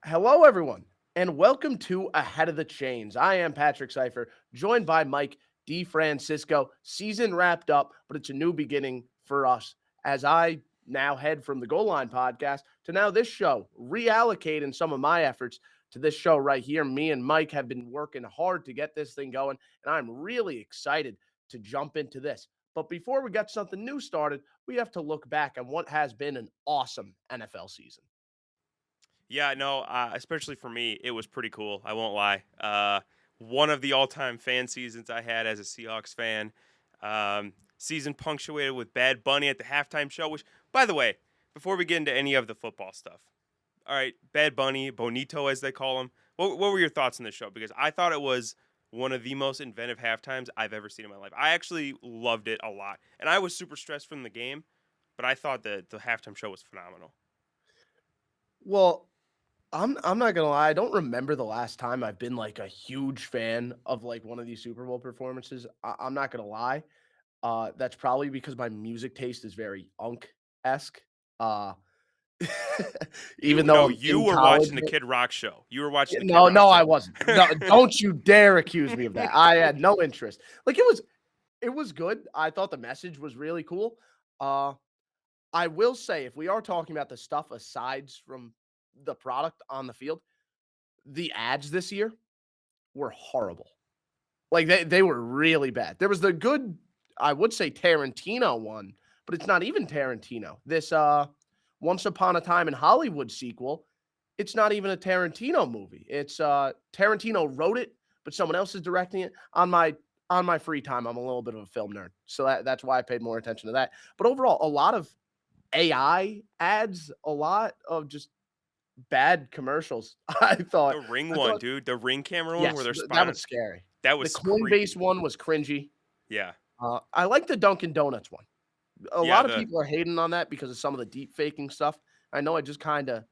Hello, everyone, and welcome to Ahead of the Chains. I am Patrick Seifer, joined by Mike DeFrancisco. Season wrapped up, but it's a new beginning for us as I now head from the Goal Line podcast to now this show, reallocating some of my efforts to this show right here. Me and Mike have been working hard to get this thing going, and I'm really excited to jump into this. But before we get something new started, we have to look back on what has been an awesome NFL season. Yeah, no, especially for me, it was pretty cool. I won't lie. One of the all-time fan seasons I had as a Seahawks fan. Season punctuated with Bad Bunny at the halftime show. Which, by the way, before we get into any of the football stuff, all right, Bad Bunny, Bonito as they call him. What were your thoughts on this show? Because I thought it was one of the most inventive halftimes I've ever seen in my life. I actually loved it a lot, and I was super stressed from the game, but I thought the halftime show was phenomenal. Well, I'm not gonna lie, I don't remember the last time I've been, like, a huge fan of, like, one of these Super Bowl performances. I'm not gonna lie. That's probably because my music taste is very Unk-esque. Uh, You even though no, I'm you in were college. watching the Kid Rock show. You were watching the Kid No, Rock no, I show. wasn't. No, don't you dare accuse me of that. I had no interest. Like, it was good. I thought the message was really cool. Uh, I will say, if we are talking about the stuff asides from the product on the field, the ads this year were horrible. Like, they were really bad. There was the good, I would say, Tarantino one, but it's not even Tarantino. This, Once Upon a Time in Hollywood sequel, it's not even a Tarantino movie. It's, Tarantino wrote it, but someone else is directing it. On my free time, I'm a little bit of a film nerd, so that's why I paid more attention to that. But overall, a lot of AI ads, a lot of just bad commercials. I thought The Ring I one, thought dude. The Ring camera one where Yes, they're that spying. was scary. That The was Coinbase creepy. one was cringy. Yeah. I like the Dunkin' Donuts one. A Yeah, lot of the people are hating on that because of some of the deep faking stuff. I know I just kinda,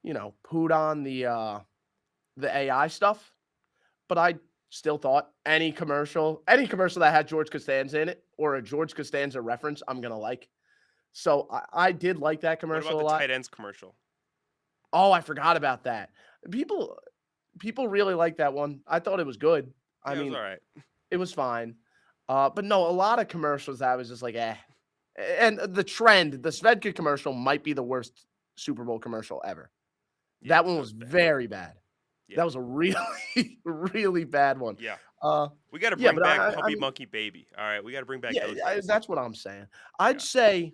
pooed on the AI stuff, but I still thought any commercial that had George Costanza in it or a George Costanza reference, I'm gonna like. So I did like that what about commercial a the lot. tight ends commercial? Oh, I forgot about that. People people really like that one. I thought it was good. I Yeah, it was mean, all right. it was fine. But no, a lot of commercials I was just like, "Eh." And the trend, the Svedka commercial might be the worst Super Bowl commercial ever. Yeah, That one that was was bad. very bad. Yeah. That was a really, really bad one. Yeah. Uh, We got to yeah, bring but back I Puppy mean, Monkey Baby. All right, we got to bring back yeah, those days. that's what I'm saying. I'd Yeah. say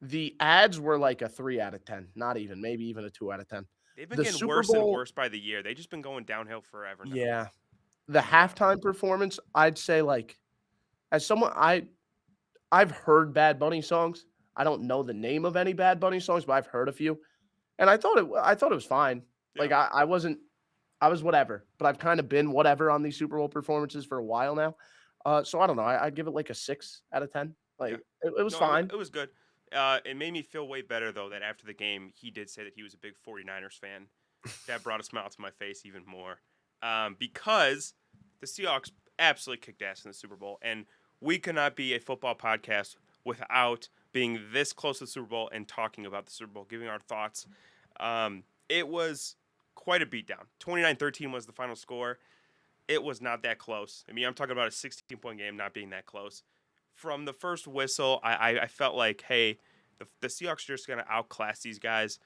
the ads were like a 3 out of 10, not even, maybe even a 2 out of 10. They've been The getting Super worse and Bowl, worse by the year. They've just been going downhill forever now. yeah, the Yeah. halftime performance, I'd say, like, as someone I've heard Bad Bunny songs. I don't know the name of any Bad Bunny songs, but I've heard a few, and I thought it was fine. Like, Yeah. I wasn't I was whatever, but I've kinda been whatever on these Super Bowl performances for a while now. So I don't know, I'd give it, like, a 6 out of 10. Yeah. Like, it was No, fine. it was good. It made me feel way better though that after the game he did say that he was a big 49ers fan. That brought a smile to my face even more. Because the Seahawks absolutely kicked ass in the Super Bowl, and we cannot be a football podcast without being this close to the Super Bowl and talking about the Super Bowl, giving our thoughts. It was quite a beatdown. 29-13 was the final score. It was not that close. I mean, I'm talking about a 16-point game not being that close. From the first whistle, I felt like, hey, the Seahawks are just going to outclass these guys.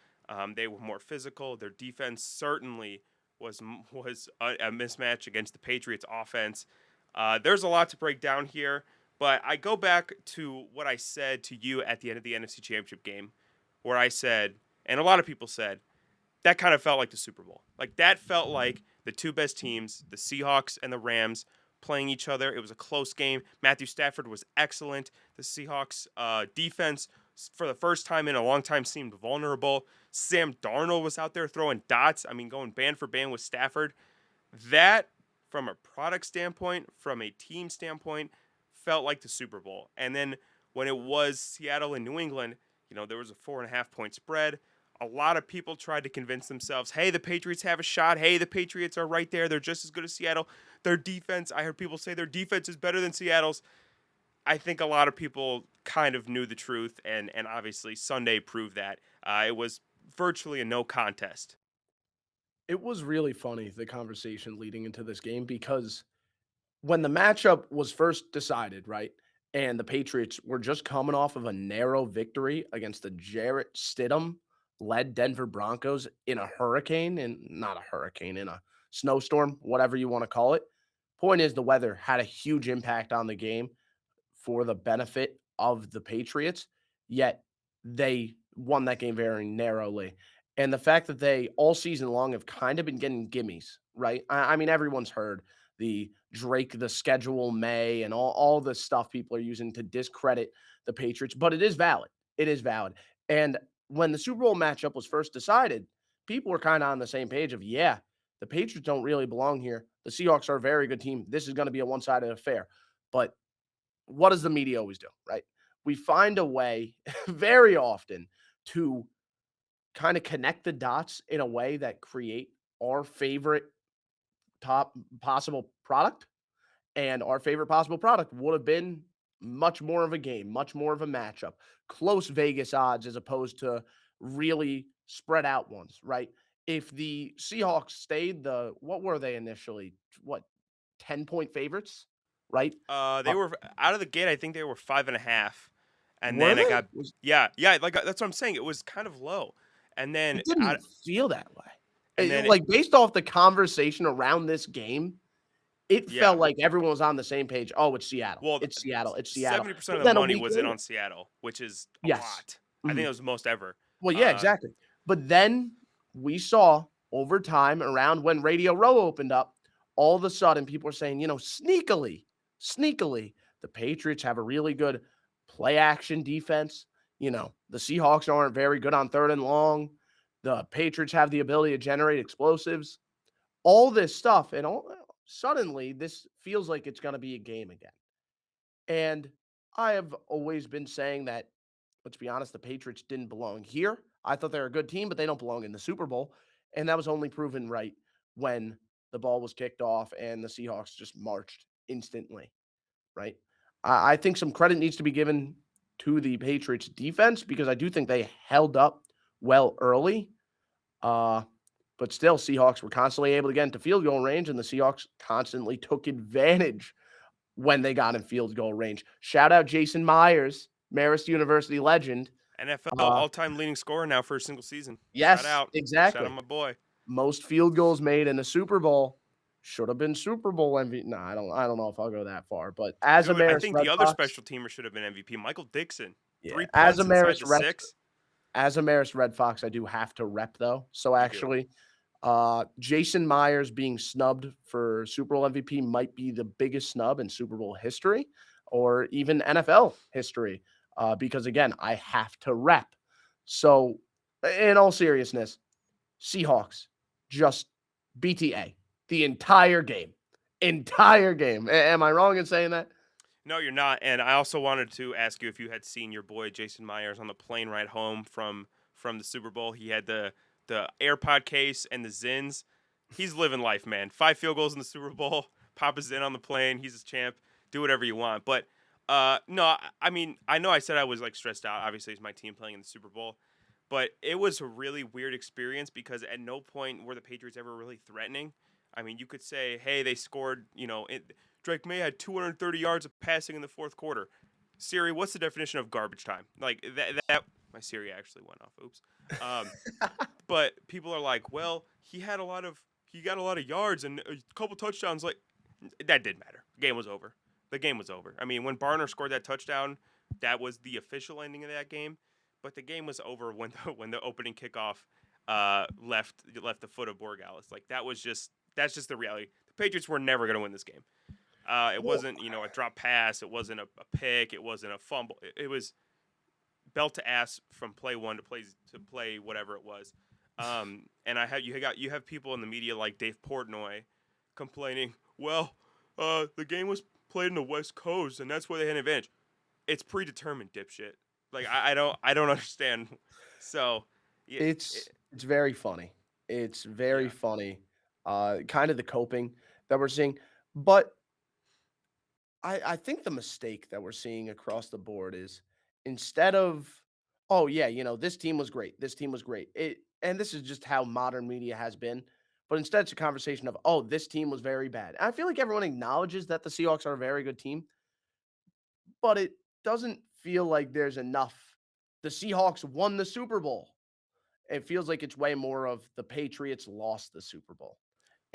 They were more physical. Their defense certainly was a mismatch against the Patriots' offense. There's a lot to break down here, but I go back to what I said to you at the end of the NFC Championship game, where I said, and a lot of people said, that kind of felt like the Super Bowl. Like that felt like the two best teams, the Seahawks and the Rams, playing each other. It was a close game. Matthew Stafford was excellent. The Seahawks defense, for the first time in a long time, seemed vulnerable. Sam Darnold was out there throwing dots. I mean, going band for band with Stafford. That, from a product standpoint, from a team standpoint, felt like the Super Bowl. And then when it was Seattle and New England, there was a 4.5 point spread. A lot of people tried to convince themselves, hey, the Patriots have a shot. Hey, the Patriots are right there. They're just as good as Seattle. Their defense, I heard people say their defense is better than Seattle's. I think a lot of people kind of knew the truth, and obviously Sunday proved that. It was virtually a no contest. It was really funny, the conversation leading into this game, because when the matchup was first decided, right? And the Patriots were just coming off of a narrow victory against the Jarrett Stidham led Denver Broncos in a hurricane, and not a hurricane, in a snowstorm, whatever you want to call it. Point is, the weather had a huge impact on the game for the benefit of the Patriots, yet they won that game very narrowly. And the fact that they all season long have kind of been getting gimmies, right? I mean, everyone's heard the Drake, the schedule May, and all the stuff people are using to discredit the Patriots, but it is valid. It is valid. And when the Super Bowl matchup was first decided, people were kind of on the same page of, yeah, the Patriots don't really belong here. The Seahawks are a very good team. This is going to be a one sided affair. But what does the media always do, right? We find a way very often to kind of connect the dots in a way that create our favorite top possible product. And our favorite possible product would have been much more of a game, much more of a matchup, close Vegas odds as opposed to really spread out ones, right? If the Seahawks stayed what were they initially? What, 10-point favorites, right? They were out of the gate. I think they were 5.5, and Were then it they? got yeah. Like that's what I'm saying. It was kind of low, and then It didn't feel that way. and then Like, based off the conversation around this game, it yeah. felt like everyone was on the same page. "Oh, it's Seattle. Well, It's Seattle. It's Seattle." 70% But of the then a money week was in later, on Seattle, which is a yes. lot. I think Mhm. it was the most ever. Well, yeah, Um, exactly. But then we saw over time, around when Radio Row opened up, all of a sudden people were saying, sneakily, the Patriots have a really good play action defense. The Seahawks aren't very good on third and long. The Patriots have the ability to generate explosives, all this stuff. And suddenly this feels like it's going to be a game again. And I have always been saying that, let's be honest, the Patriots didn't belong here. I thought they were a good team, but they don't belong in the Super Bowl. And that was only proven right when the ball was kicked off and the Seahawks just marched instantly, right? I think some credit needs to be given to the Patriots defense, because I do think they held up well early. Uh, but still, Seahawks were constantly able to get into field goal range, and the Seahawks constantly took advantage when they got in field goal range. Shout out Jason Myers, Marist University legend. NFL Uh, all-time leading scorer now for a single season. yes, Shout out exactly. my boy. Most field goals made in the Super Bowl. Should have been Super Bowl MVP. No, I don't know if I'll go that far. But as a Dude, I Marist think Red the other Fox, special teamer should have been MVP. Michael Dixon, yeah, 3 punts inside the 6. As a Marist Red Fox, I do have to rep though. So You do. actually, Jason Myers being snubbed for Super Bowl MVP might be the biggest snub in Super Bowl history, or even NFL history, because again, I have to rep. So, in all seriousness, Seahawks just BTA the entire game. Entire game. Am I wrong in saying that? No, you're not. And I also wanted to ask you if you had seen your boy Jason Myers on the plane ride home from the Super Bowl. He had the AirPod case and the Zins. He's living life, man. 5 field goals in the Super Bowl. Papa Zin on the plane. He's a champ. Do whatever you want. But no, I mean, I know I said I was like stressed out. Obviously, it's my team playing in the Super Bowl. But it was a really weird experience because at no point were the Patriots ever really threatening. I mean, you could say, hey, they scored, Drake May had 230 yards of passing in the fourth quarter. Siri, what's the definition of garbage time? Like that my Siri actually went off. Oops. Um, but people are like, well, he got a lot of yards and a couple touchdowns. Like that didn't matter. The game was over. The game was over. I mean, when Barner scored that touchdown, that was the official ending of that game. But the game was over when the opening kickoff left the foot of Borgalis. Like that's just the reality. The Patriots were never going to win this game. It Well, wasn't a drop pass. It wasn't a pick. It wasn't a fumble. It was belt to ass from play one to play whatever it was. And you have people in the media like Dave Portnoy complaining. Well, the game was played in the West Coast, and that's why they had an advantage. It's predetermined, dipshit. Like I don't understand. So yeah, it's very funny. It's very yeah. funny. Kind of the coping that we're seeing. But I think the mistake that we're seeing across the board is, instead of, oh yeah, this team was great. This team was great. And this is just how modern media has been. but instead it's a conversation of, oh, this team was very bad. And I feel like everyone acknowledges that the Seahawks are a very good team, but it doesn't feel like there's enough. The Seahawks won the Super Bowl. It feels like it's way more of the Patriots lost the Super Bowl.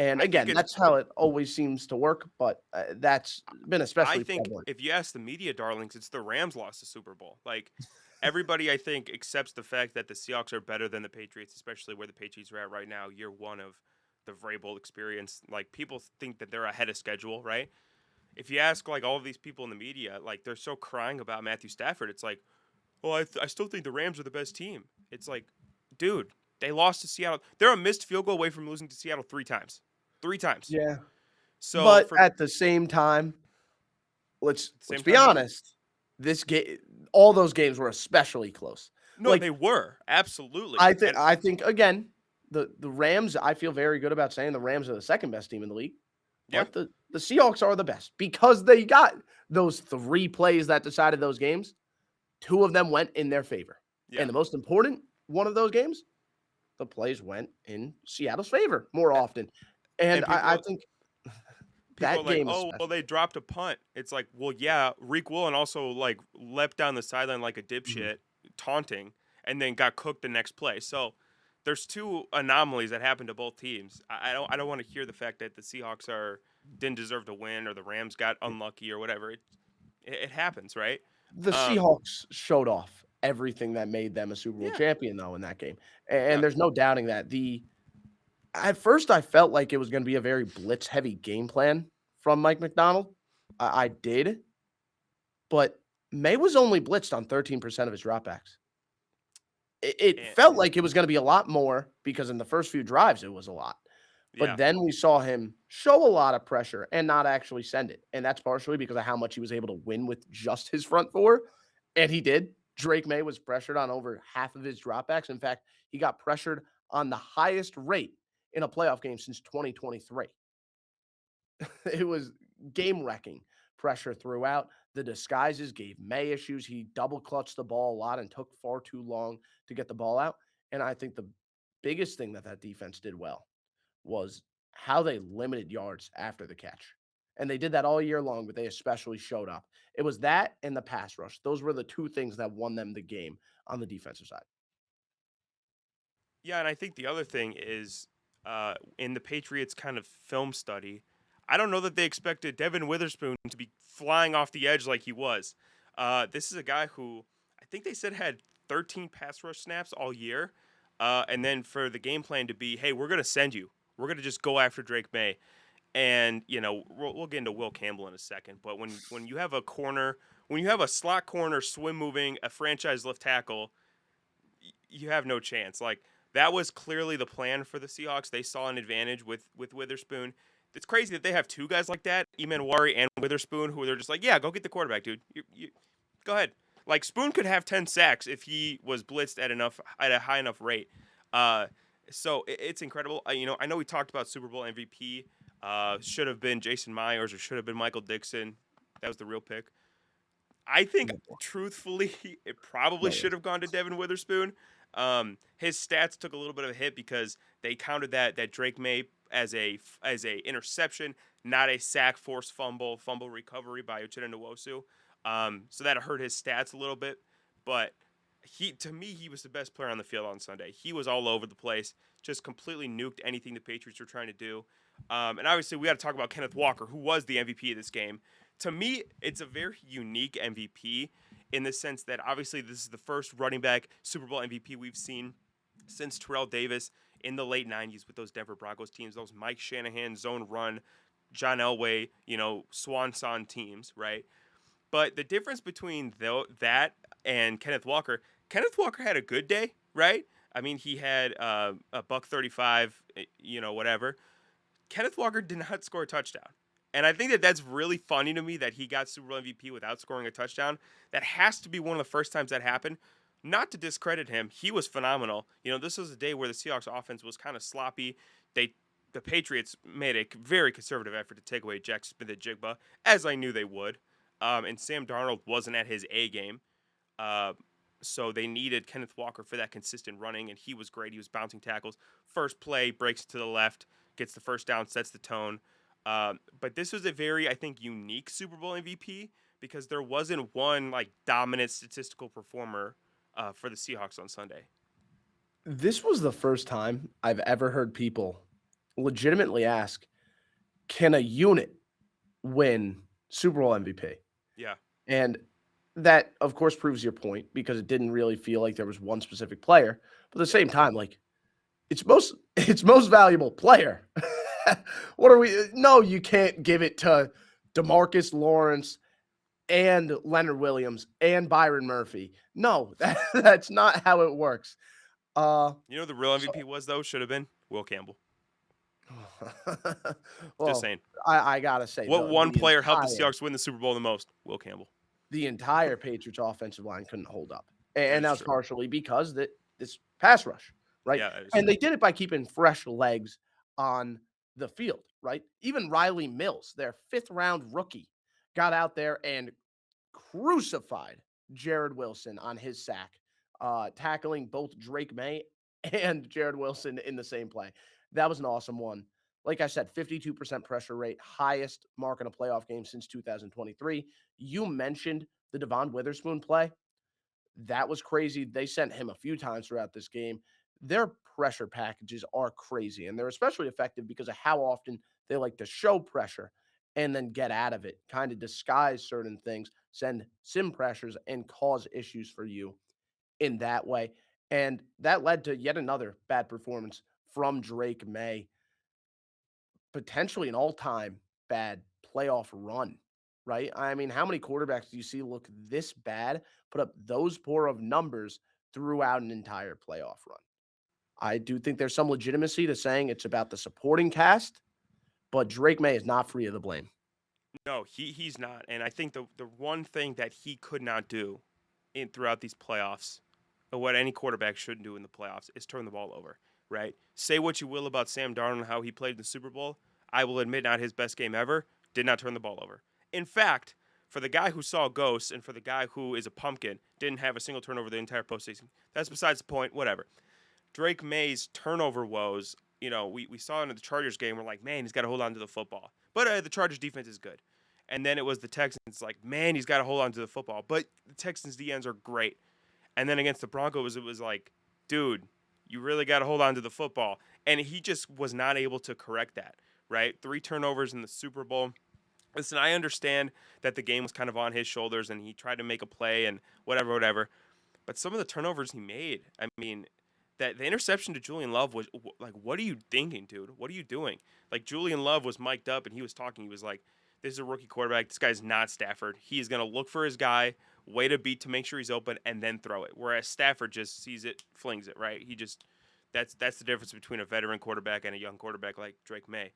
And I think again, it's that's how it always seems to work, but that's been I especially think prevalent. if you ask the media darlings, it's the Rams lost the Super Bowl. Like everybody, I think, accepts the fact that the Seahawks are better than the Patriots, especially where the Patriots are at right now, year one of the Vrabel experience. Like people think that they're ahead of schedule, right? If you ask like all of these people in the media, like they're so crying about Matthew Stafford, it's like, well, I still think the Rams are the best team. It's like, dude, they lost to Seattle. They're a missed field goal away from losing to Seattle 3 times. 3 times. Yeah. So But for at the same time, let's at the let's same be time, what? honest. This game, all those games were especially close. No, Like they were absolutely. And I think again, the Rams, I feel very good about saying the Rams are the second best team in the league, yeah, but the Seahawks are the best because they got those 3 plays that decided those games. 2 of them went in their favor. yeah. And the most important one of those games, the plays went in Seattle's favor more A- often. And And I think people are that like, game oh, well, especially. they dropped a punt. It's like, well, yeah, Reek Willen also like leapt down the sideline like a Mhm. dipshit, taunting, and then got cooked the next play. So there's 2 anomalies that happened to both teams. I don't want to hear the fact that the Seahawks are didn't deserve to win or the Rams got unlucky or whatever. It happens, right? The Um, Seahawks showed off everything that made them a Super Bowl yeah, champion, though, in that game, and yeah, there's no doubting that. The At first, I felt like it was gonna be a very blitz-heavy game plan from Mike McDonald. I did, but May was only blitzed on 13% of his dropbacks. It and felt like it was gonna be a lot more because in the first few drives, it was a lot. But yeah. then we saw him show a lot of pressure and not actually send it, and that's partially because of how much he was able to win with just his front four, and he did. Drake May was pressured on over half of his dropbacks. In fact, he got pressured on the highest rate in a playoff game since 2023. It was game-wrecking pressure throughout. The disguises gave May issues. He double clutched the ball a lot and took far too long to get the ball out, and I think the biggest thing that that defense did well was how they limited yards after the catch. And they did that all year long, but they especially showed up. It was that and the pass rush. Those were the 2 things that won them the game on the defensive side. Yeah, and I think the other thing is in the Patriots kind of film study, I don't know that they expected Devin Witherspoon to be flying off the edge like he was. This is a guy who I think they said had 13 pass rush snaps all year. And then for the game plan to be, hey, we're going to send you. We're going to just go after Drake May. And, we'll get into Will Campbell in a second. But when you have a corner, when you have a slot corner swim moving, a franchise left tackle, you have no chance. Like that was clearly the plan for the Seahawks. They saw an advantage with Witherspoon. It's crazy that they have 2 guys like that, Emanwari and Witherspoon, who they're just like, yeah, go get the quarterback, dude. You go ahead. Like Spoon could have 10 sacks if he was blitzed at a high enough rate. Uh, so it's incredible. I know we talked about Super Bowl MVP. Should have been Jason Myers or should have been Michael Dixon. That was the real pick. I think, No, truthfully, it probably no way. should have gone to Devin Witherspoon. His stats took a little bit of a hit because they counted that Drake May as a interception, not a sack, forced fumble recovery by Uchenna Nwosu. So that hurt his stats a little bit. But to me, he was the best player on the field on Sunday. He was all over the place, just completely nuked anything the Patriots were trying to do. And obviously, we got to talk about Kenneth Walker, who was the MVP of this game. To me, it's a very unique MVP in the sense that obviously this is the first running back Super Bowl MVP we've seen since Terrell Davis in the late 90s with those Denver Broncos teams, those Mike Shanahan zone run, John Elway, Swan Song teams, right? But the difference between that and Kenneth Walker had a good day, right? I mean, he had a buck 35, whatever. Kenneth Walker did not score a touchdown. And I think that that's really funny to me that he got Super Bowl MVP without scoring a touchdown. That has to be one of the first times that happened. Not to discredit him, he was phenomenal. This was a day where the Seahawks offense was kind of sloppy. The Patriots made a very conservative effort to take away Jack Smith-Njigba, as I knew they would. And Sam Darnold wasn't at his A game. Uh, so they needed Kenneth Walker for that consistent running, and he was great. He was bouncing tackles. First play, breaks to the left, gets the first down, sets the tone. But this was a very, I think, unique Super Bowl MVP because there wasn't one like dominant statistical performer for the Seahawks on Sunday. This was the first time I've ever heard people legitimately ask, can a unit win Super Bowl MVP? Yeah. And that, of course, proves your point because it didn't really feel like there was one specific player. But at the same time, like it's most valuable player. What are we? No, you can't give it to DeMarcus Lawrence and Leonard Williams and Byron Murphy. No, that's not how it works. You know the real So MVP was though should have been Will Campbell. Just well, saying. I gotta say What one the player helped the entire Seahawks win the Super Bowl the most? Will Campbell. the entire Patriots offensive line couldn't hold up. That And is that was true. partially because this pass rush, right? Yeah, that is And true. they did it by keeping fresh legs on the field, right? Even Riley Mills, their 5th round rookie, got out there and crucified Jared Wilson on his sack, tackling both Drake May and Jared Wilson in the same play. That was an awesome one. Like I said, 52% pressure rate, highest mark in a playoff game since 2023. You mentioned the Devon Witherspoon play. That was crazy. They sent him a few times throughout this game. Their pressure packages are crazy, and they're especially effective because of how often they like to show pressure and then get out of it, kind of disguise certain things, send sim pressures, and cause issues for you in that way. And that led to yet another bad performance from Drake May, potentially an all-time bad playoff run, right? I mean, how many quarterbacks do you see look this bad, put up those poor of numbers throughout an entire playoff run? I do think there's some legitimacy to saying it's about the supporting cast, but Drake May is not free of the blame. No, he's not. And I think the one thing that he could not do in throughout these playoffs, or what any quarterback shouldn't do in the playoffs, is turn the ball over. Right? Say what you will about Sam Darnold and how he played in the Super Bowl. I will admit, not his best game ever. Did not turn the ball over. In fact, for the guy who saw ghosts and for the guy who is a pumpkin, didn't have a single turnover the entire postseason. That's besides the point. Whatever. Drake May's turnover woes, we saw in the Chargers game. We're like, man, he's got to hold on to the football. But the Chargers defense is good. And then it was the Texans, like, man, he's got to hold on to the football. But the Texans DNs are great. And then against the Broncos, it was like, dude, you really got to hold on to the football. And he just was not able to correct that, right? 3 turnovers in the Super Bowl. Listen, I understand that the game was kind of on his shoulders and he tried to make a play and whatever. But some of the turnovers he made, I mean, that the interception to Julian Love was like, what are you thinking, dude? What are you doing? Like, Julian Love was mic'd up and he was talking. He was like, this is a rookie quarterback. This guy's not Stafford. He is going to look for his guy, wait a beat to make sure he's open, and then throw it. Whereas Stafford just sees it, flings it, right? That's the difference between a veteran quarterback and a young quarterback like Drake May.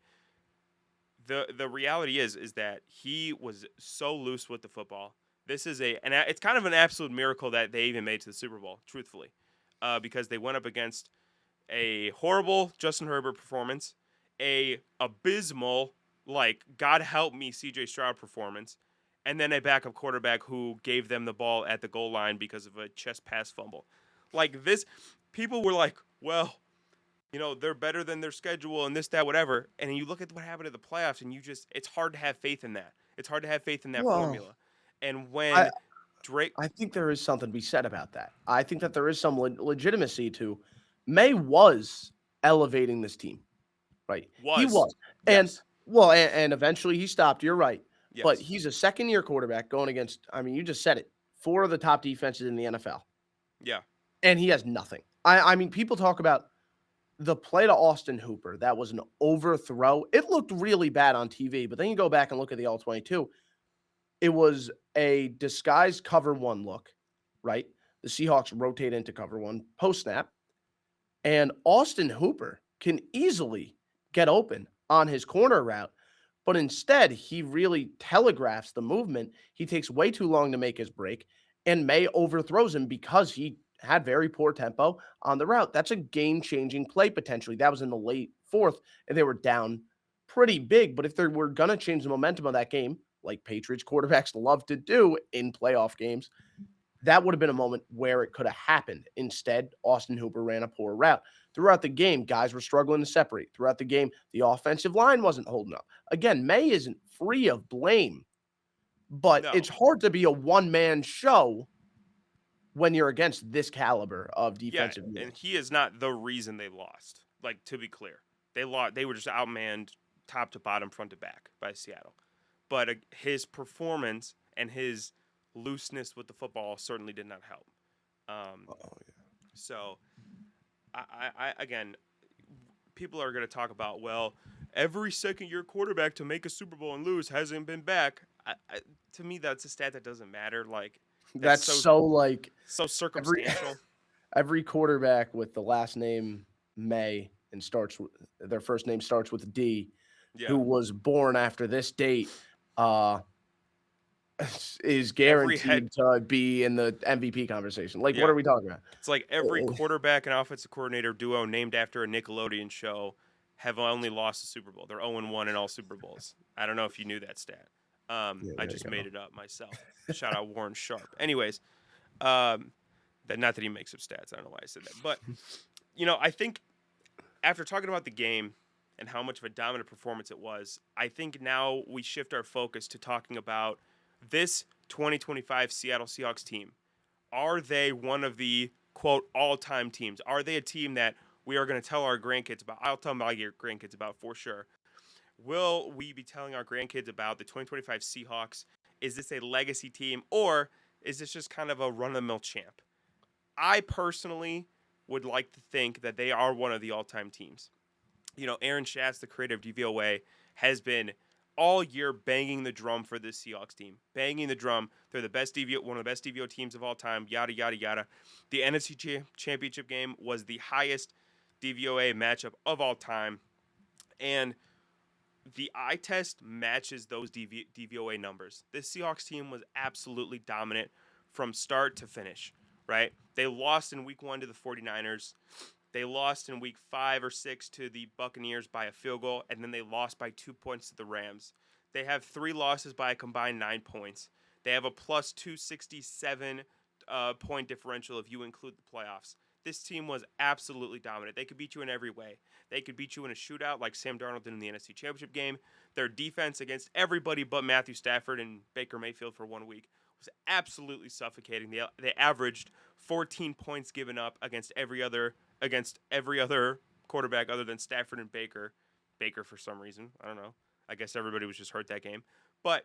The reality is that he was so loose with the football. This is it's kind of an absolute miracle that they even made to the Super Bowl, truthfully, because they went up against a horrible Justin Herbert performance, a abysmal, like, God help me, CJ Stroud performance, and then a backup quarterback who gave them the ball at the goal line because of a chest pass fumble. Like, this, people were like, well, they're better than their schedule and this, that, whatever. And you look at what happened in the playoffs and it's hard to have faith in that. It's hard to have faith in that Well, formula. And I when Drake, I think there is something to be said about that. I think that there is some legitimacy to May was elevating this team, right? He was, was. And yes, well, and eventually he stopped. You're right. But yes, he's a second-year quarterback going against, I mean, you just said it, 4 of the top defenses in the NFL. yeah, And he has nothing. I mean, people talk about the play to Austin Hooper. That was an overthrow. It looked really bad on TV, but then you go back and look at the all 22. It was a disguised cover 1 look, right? The Seahawks rotate into cover 1 post snap, and Austin Hooper can easily get open on his corner route, but instead he really telegraphs the movement. He takes way too long to make his break, and May overthrows him because he had very poor tempo on the route. That's a game-changing play potentially. That was in the late 4th, and they were down pretty big. But if they were going to change the momentum of that game, like Patriots quarterbacks love to do in playoff games, that would have been a moment where it could have happened. Instead, Austin Hooper ran a poor route. Throughout the game, guys were struggling to separate. Throughout the game, the offensive line wasn't holding up. Again, May isn't free of blame, but No. it's hard to be a one-man show when you're against this caliber of Yeah, defensive and units. he is not the reason they lost. Like, to be clear, they lost. They were just outmanned, top to bottom, front to back by Seattle. But his performance and his looseness with the football certainly did not help. Um, Oh, so, again, people are going to talk about, well, every second-year quarterback to make a Super Bowl and lose hasn't been back. To me, that's a stat that doesn't matter. Like, that's that's so like so every circumstantial. every quarterback with the last name May and starts with their first name starts with D, Yeah. who was born after this date, uh, is Every head guaranteed to be in the MVP conversation. Like, what Yeah. are we talking about? It's like every quarterback and offensive coordinator duo named after a Nickelodeon show have only lost a Super Bowl. They're 0-1 in all Super Bowls. I don't know if you knew that stat. Yeah, I there just you made go. it up myself. Shout out Warren Sharp. Anyways, um, that not that he makes up stats. I don't know why I said that, but I think after talking about the game and how much of a dominant performance it was, I think now we shift our focus to talking about this 2025 Seattle Seahawks team. Are they one of the quote all-time teams? Are they a team that we are going to tell our grandkids about? I'll tell my grandkids about for sure. Will we be telling our grandkids about the 2025 Seahawks? Is this a legacy team or is this just kind of a run-of-the-mill champ? I personally would like to think that they are one of the all-time teams. Aaron Schatz, the creator of DVOA, has been all year banging the drum for this Seahawks team. Banging the drum. They're the best DVO, one of the best DVO teams of all time, yada, yada, yada. The NFC Championship game was the highest DVOA matchup of all time. And the eye test matches those DVOA numbers. This Seahawks team was absolutely dominant from start to finish, right? They lost in week 1 to the 49ers. They lost in week 5 or 6 to the Buccaneers by a field goal, and then they lost by 2 points to the Rams. They have 3 losses by a combined 9 points. They have a plus 267 point differential if you include the playoffs. This team was absolutely dominant. They could beat you in every way. They could beat you in a shootout like Sam Darnold did in the NFC Championship game. Their defense against everybody but Matthew Stafford and Baker Mayfield for 1 week was absolutely suffocating. They averaged 14 points given up against every other quarterback other than Stafford and Baker. Baker for some reason, I don't know. I guess everybody was just hurt that game. But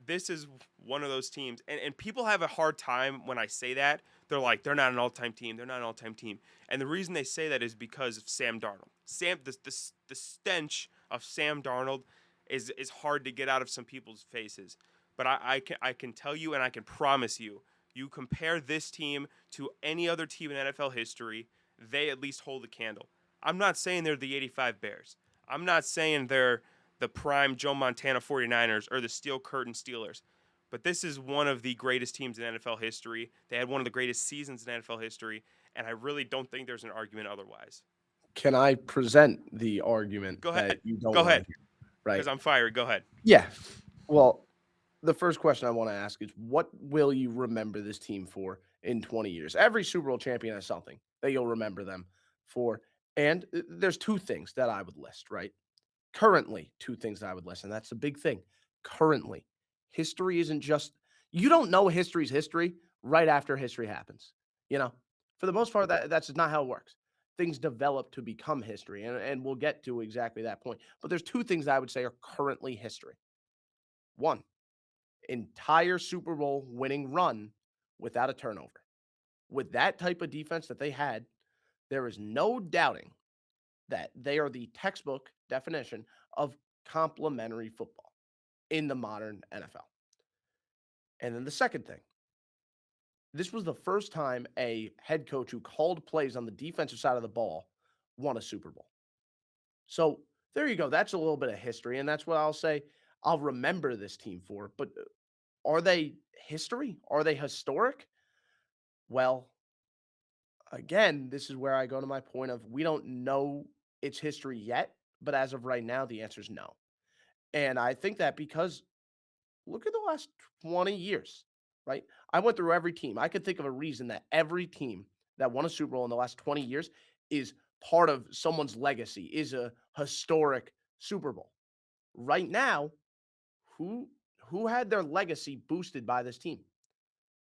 this is one of those teams, and people have a hard time when I say that. They're like, they're not an all-time team. They're not an all-time team. And the reason they say that is because of Sam Darnold. The stench of Sam Darnold is hard to get out of some people's faces. But I can tell you and I can promise you, you compare this team to any other team in NFL history, they at least hold a candle. I'm not saying they're the 85 Bears. I'm not saying they're the prime Joe Montana 49ers or the Steel Curtain Steelers. But this is one of the greatest teams in NFL history. They had one of the greatest seasons in NFL history, and I really don't think there's an argument otherwise. Can I present the argument Go that ahead. you don't Go want to ahead, hear? because Right? I'm fired. Go ahead. Yeah. Well, the first question I want to ask is what will you remember this team for in 20 years? Every Super Bowl champion has something that you'll remember them for. And there's two things that I would list, right? Currently, two things that I would list. And that's the big thing. Currently, history isn't just, you don't know history's history right after history happens. You know, for the most part, that's just not how it works. Things develop to become history. And we'll get to exactly that point. But there's two things I would say are currently history. One, entire Super Bowl winning run without a turnover. With that type of defense that they had, there is no doubting that they are the textbook definition of complementary football in the modern NFL. And then the second thing, this was the first time a head coach who called plays on the defensive side of the ball won a Super Bowl. So there you go. That's a little bit of history. And that's what I'll say I'll remember this team for. But are they history? Are they historic? Well, again, this is where I go to my point of we don't know its history yet, but as of right now, the answer is no. And I think that because look at the last 20 years, right? I went through every team. I could think of a reason that every team that won a Super Bowl in the last 20 years is part of someone's legacy is a historic Super Bowl. Right now, who who had their legacy boosted by this team?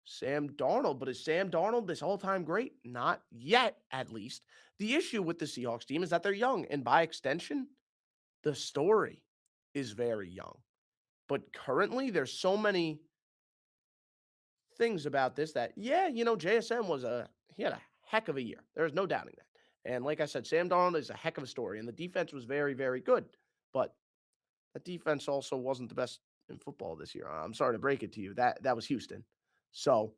Sam Darnold, but is Sam Darnold this all-time great? Not yet, at least. The issue with the Seahawks team is that they're young, and by extension, the story is very young. But currently, there's so many things about this that, yeah, JSM he had a heck of a year. There's no doubting that. And like I said, Sam Darnold is a heck of a story, and the defense was very, very good. But the defense also wasn't the best in football this year. I'm sorry to break it to you. That was Houston. So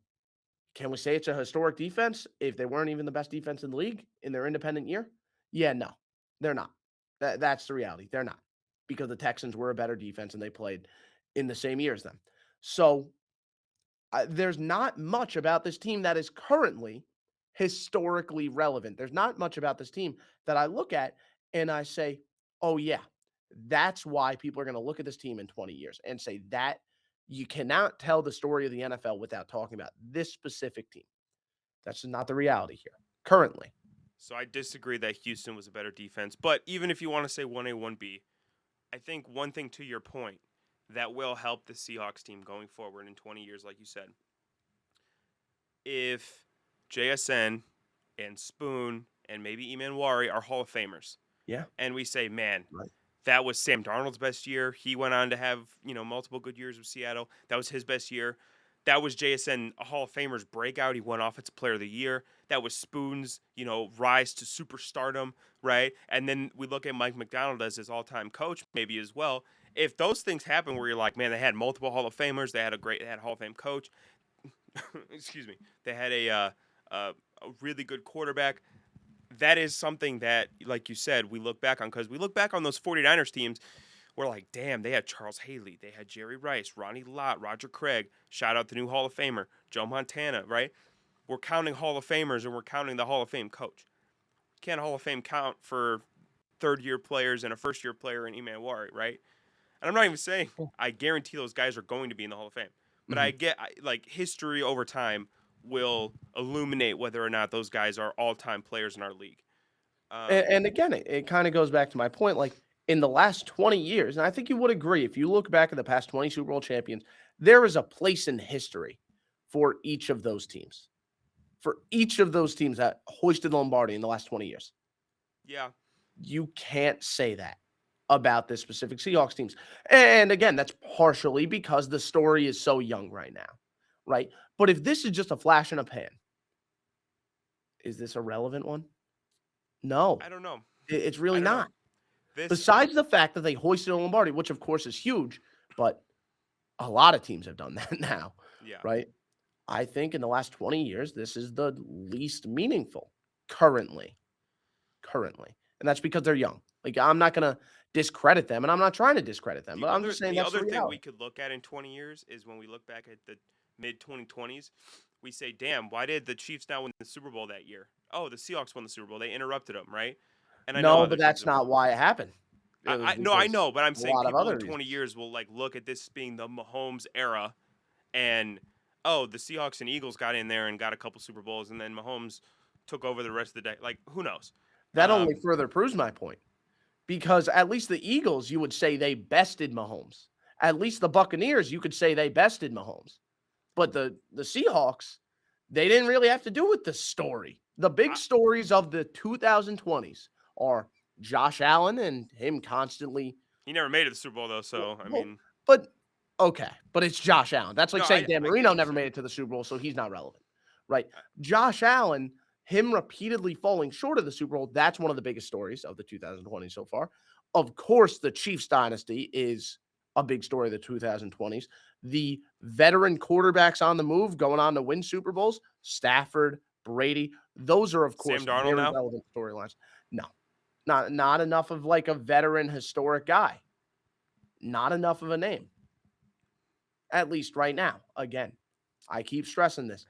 can we say it's a historic defense if they weren't even the best defense in the league in their independent year? Yeah, no, they're not. That's the reality. They're not because the Texans were a better defense and they played in the same year as them. So there's not much about this team that is currently historically relevant. There's not much about this team that I look at and I say, oh, yeah, that's why people are going to look at this team in 20 years and say that you cannot tell the story of the NFL without talking about this specific team. That's not the reality here currently. So I disagree that Houston was a better defense. But even if you want to say 1A, 1B, I think one thing to your point that will help the Seahawks team going forward in 20 years, like you said, if JSN and Spoon and maybe Imanwari are Hall of Famers, Yeah. and we say, man, Right. that was Sam Darnold's best year. He went on to have, multiple good years with Seattle. That was his best year. That was JSN, a Hall of Famer's breakout. He won Offensive Player of the Year. That was Spoon's, rise to superstardom, right? And then we look at Mike McDonald as his all-time coach, maybe as well. If those things happen where you're like, man, they had multiple Hall of Famers, they had a Hall of Fame coach. Excuse me. They had a really good quarterback. That is something that, like you said, we look back on because we look back on those 49ers teams. We're like, damn, they had Charles Haley. They had Jerry Rice, Ronnie Lott, Roger Craig. Shout out the new Hall of Famer, Joe Montana, right? We're counting Hall of Famers and we're counting the Hall of Fame coach. Can't Hall of Fame count for third-year players and a first-year player in Imanwari, right? And I'm not even saying I guarantee those guys are going to be in the Hall of Fame. But like history over time will illuminate whether or not those guys are all-time players in our league. And again, it kind of goes back to my point. Like in the last 20 years, and I think you would agree, if you look back at the past 20 Super Bowl champions, there is a place in history for each of those teams. For each of those teams that hoisted Lombardi in the last 20 years. Yeah. You can't say that about this specific Seahawks teams. And again, that's partially because the story is so young right now, right? But if this is just a flash in a pan, is this a relevant one? No, I don't know. it's really not. This Besides the fact that they hoisted a Lombardi, which of course is huge, but a lot of teams have done that now, yeah. right? I think in the last 20 years, this is the least meaningful currently. And that's because they're young. Like, I'm not going to discredit them, and I'm not trying to discredit them, but I'm just saying the that's the other thing we reality. could look at in 20 years is when we look back at the mid 2020s, we say, damn, why did the Chiefs not win the Super Bowl that year? Oh, the Seahawks won the Super Bowl. They interrupted them, right? And I know No, other but teams that's have not won. why it happened. It was I because know, but I'm a saying lot of people other in 20 reasons. years will like look at this being the Mahomes era, and oh, the Seahawks and Eagles got in there and got a couple Super Bowls, and then Mahomes took over the rest of the day. Like, who knows? That only further proves my point. Because at least the Eagles, you would say they bested Mahomes. At least the Buccaneers, you could say they bested Mahomes. But the Seahawks, they didn't really have to do with the story. The big stories of the 2020s are Josh Allen and him constantly. He never made it to the Super Bowl though, so I mean, But okay, but it's Josh Allen. That's like no, saying Dan I get Marino what you're never saying. made it to the Super Bowl, so he's not relevant, right? Josh Allen, him repeatedly falling short of the Super Bowl, that's one of the biggest stories of the 2020s so far. Of course, the Chiefs dynasty is a big story of the 2020s. The veteran quarterbacks on the move going on to win Super Bowls, Stafford, Brady, those are, of course, Sam Darnold very now? relevant storylines. No, not enough of like a veteran historic guy. Not enough of a name. At least right now. Again, I keep stressing this.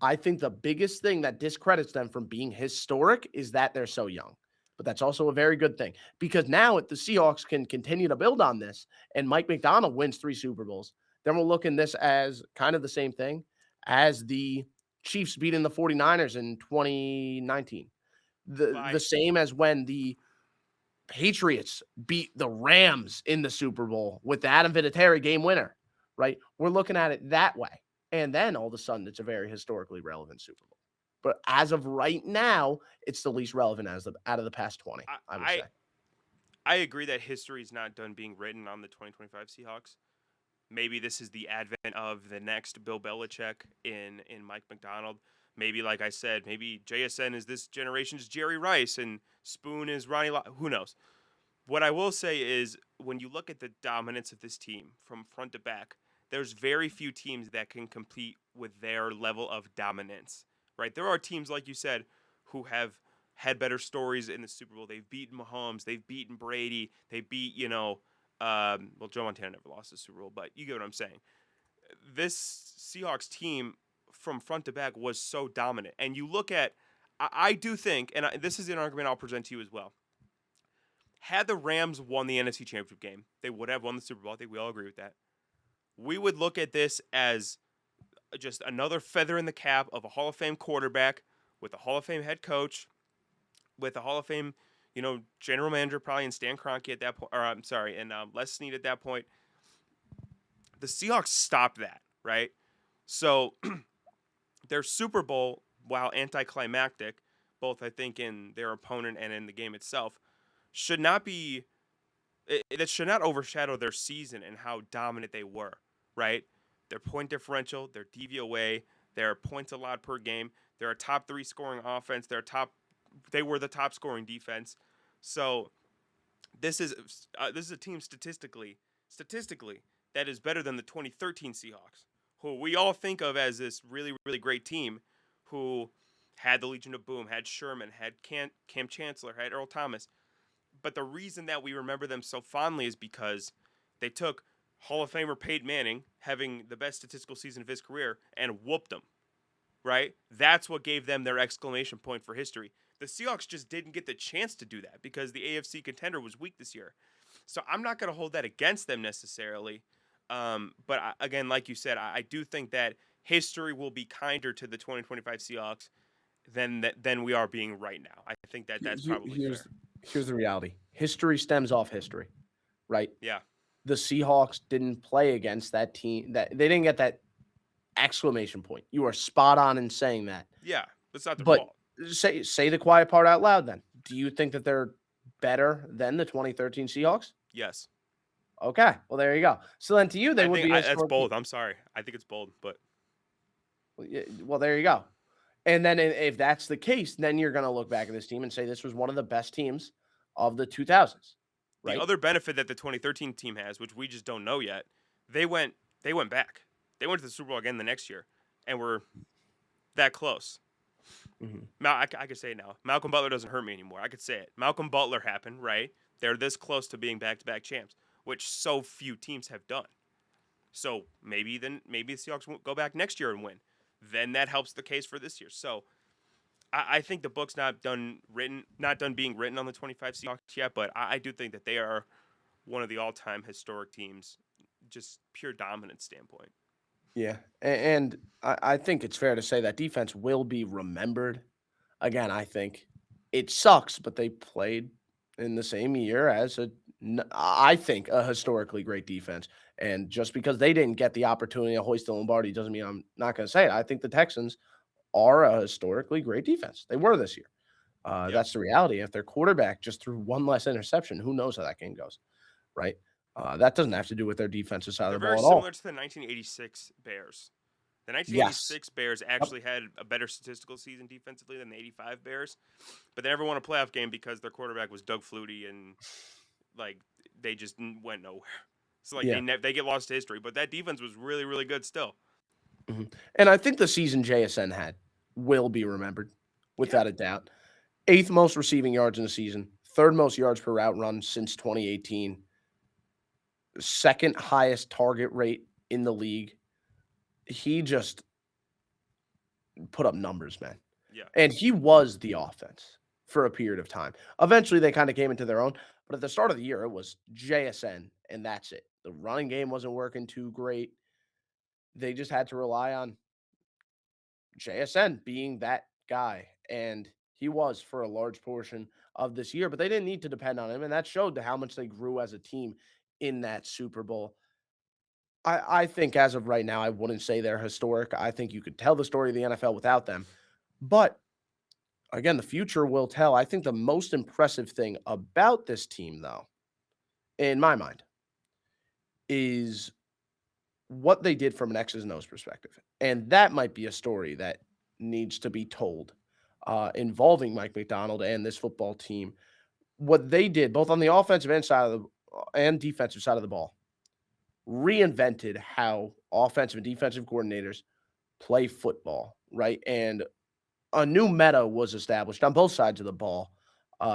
I think the biggest thing that discredits them from being historic is that they're so young. But that's also a very good thing because now if the Seahawks can continue to build on this and Mike McDonald wins 3 Super Bowls, then we'll look in this as kind of the same thing as the Chiefs beating the 49ers in 2019. The By same as when the Patriots beat the Rams in the Super Bowl with the Adam Vinatieri game winner, right? We're looking at it that way. And then all of a sudden, it's a very historically relevant Super Bowl. But as of right now, it's the least relevant out of the past 20, I, I would I say. I agree that history is not done being written on the 2025 Seahawks. Maybe this is the advent of the next Bill Belichick in Mike McDonald. Maybe, like I said, maybe JSN is this generation's Jerry Rice and Spoon is Who knows? What I will say is when you look at the dominance of this team from front to back, there's very few teams that can compete with their level of dominance, right? There are teams, like you said, who have had better stories in the Super Bowl. They've beaten Mahomes, they've beaten Brady, they beat, well, Joe Montana never lost the Super Bowl, but you get what I'm saying. This Seahawks team from front to back was so dominant. And you look at, I do think, and this is an argument I'll present to you as well. Had the Rams won the NFC Championship game, they would have won the Super Bowl. I think we all agree with that. We would look at this as just another feather in the cap of a Hall of Fame quarterback with a Hall of Fame head coach, with a Hall of Fame, general manager probably, and Stan Kroenke at that point, or I'm sorry, and Les Snead at that point. The Seahawks stopped that, right? So their Super Bowl, while anticlimactic, both I think in their opponent and in the game itself, should not be that should not overshadow their season and how dominant they were, right? Their point differential, their DVOA, their points allowed per game, they're a top 3 scoring offense, they were the top scoring defense. So this is a team statistically that is better than the 2013 Seahawks, who we all think of as this really really great team, who had the Legion of Boom, had Sherman, had Cam Chancellor, had Earl Thomas. But the reason that we remember them so fondly is because they took Hall of Famer Peyton Manning, having the best statistical season of his career, and whooped them, right? That's what gave them their exclamation point for history. The Seahawks just didn't get the chance to do that because the AFC contender was weak this year. So I'm not going to hold that against them necessarily. But again, like you said, I do think that history will be kinder to the 2025 Seahawks than we are being right now. I think that that's probably fair. Here's the reality. History stems off history, right? Yeah. The Seahawks didn't play against that team. That they didn't get that exclamation point. You are spot on in saying that. Yeah. That's not their But fault. say the quiet part out loud then. Do you think that they're better than the 2013 Seahawks? Yes. Okay. Well, there you go. So then to you, they I would think be that's bold. I'm sorry. I think it's bold, but well, there you go. And then if that's the case, then you're going to look back at this team and say this was one of the best teams of the 2000s, the right? other benefit that the 2013 team has, which we just don't know yet, they went back. They went to the Super Bowl again the next year, and were that close. Mm-hmm. I could say it now. Malcolm Butler doesn't hurt me anymore. I could say it. Malcolm Butler happened, right? They're this close to being back-to-back champs, which so few teams have done. So maybe the Seahawks won't go back next year and win. Then that helps the case for this year. So I think the book's not done being written on the 25 Seahawks yet, but I do think that they are one of the all-time historic teams, just pure dominance standpoint. Yeah. And I think it's fair to say that defense will be remembered. Again, I think it sucks, but they played in the same year as I think, a historically great defense. And just because they didn't get the opportunity to hoist the Lombardi doesn't mean I'm not going to say it. I think the Texans are a historically great defense. They were this year. Yep. That's the reality. If their quarterback just threw one less interception, who knows how that game goes, right? That doesn't have to do with their defensive side of They're the very ball at all. similar to the 1986 Bears. The Yes. 1986 Bears Yep. actually had a better statistical season defensively than the 85 Bears, but they never won a playoff game because their quarterback was Doug Flutie, and like they just went nowhere. So like Yeah. they get lost to history, but that defense was really really good still. Mhm. And I think the season JSN had will be remembered Yeah, without a doubt. Eighth most receiving yards in the season, third most yards per route run since 2018, second highest target rate in the league. He just put up numbers, man. yeah, And he was the offense for a period of time. Eventually, they kind of came into their own. But at the start of the year, it was JSN, and that's it. The running game wasn't working too great. They just had to rely on JSN being that guy. And He was for a large portion of this year, but they didn't need to depend on him, and that showed how much they grew as a team in that Super Bowl. I think as of right now, I wouldn't say they're historic. I think you could tell the story of the NFL without them. But again, the future will tell. I think the most impressive thing about this team, though, in my mind, is what they did from an X's and O's perspective. And that might be a story that needs to be told involving Mike McDonald and this football team. What they did, both on the offensive and side of the and defensive side of the ball, reinvented how offensive and defensive coordinators play football, right? And a new meta was established on both sides of the ball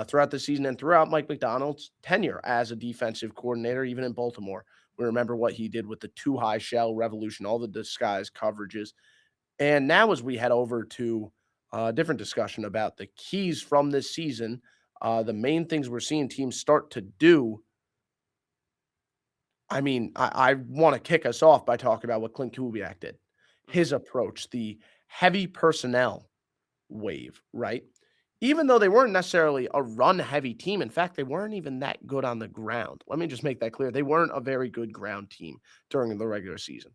throughout the season and throughout Mike McDonald's tenure as a defensive coordinator, even in Baltimore. We remember what he did with the two high shell revolution, all the disguise coverages. And now, as we head over to a different discussion about the keys from this season, the main things we're seeing teams start to do. I mean, I want to kick us off by talking about what Clint Kubiak did, Hmm. his approach, the heavy personnel wave, right? Even though they weren't necessarily a run heavy team, in fact, they weren't even that good on the ground. Let me just make that clear. They weren't a very good ground team during the regular season.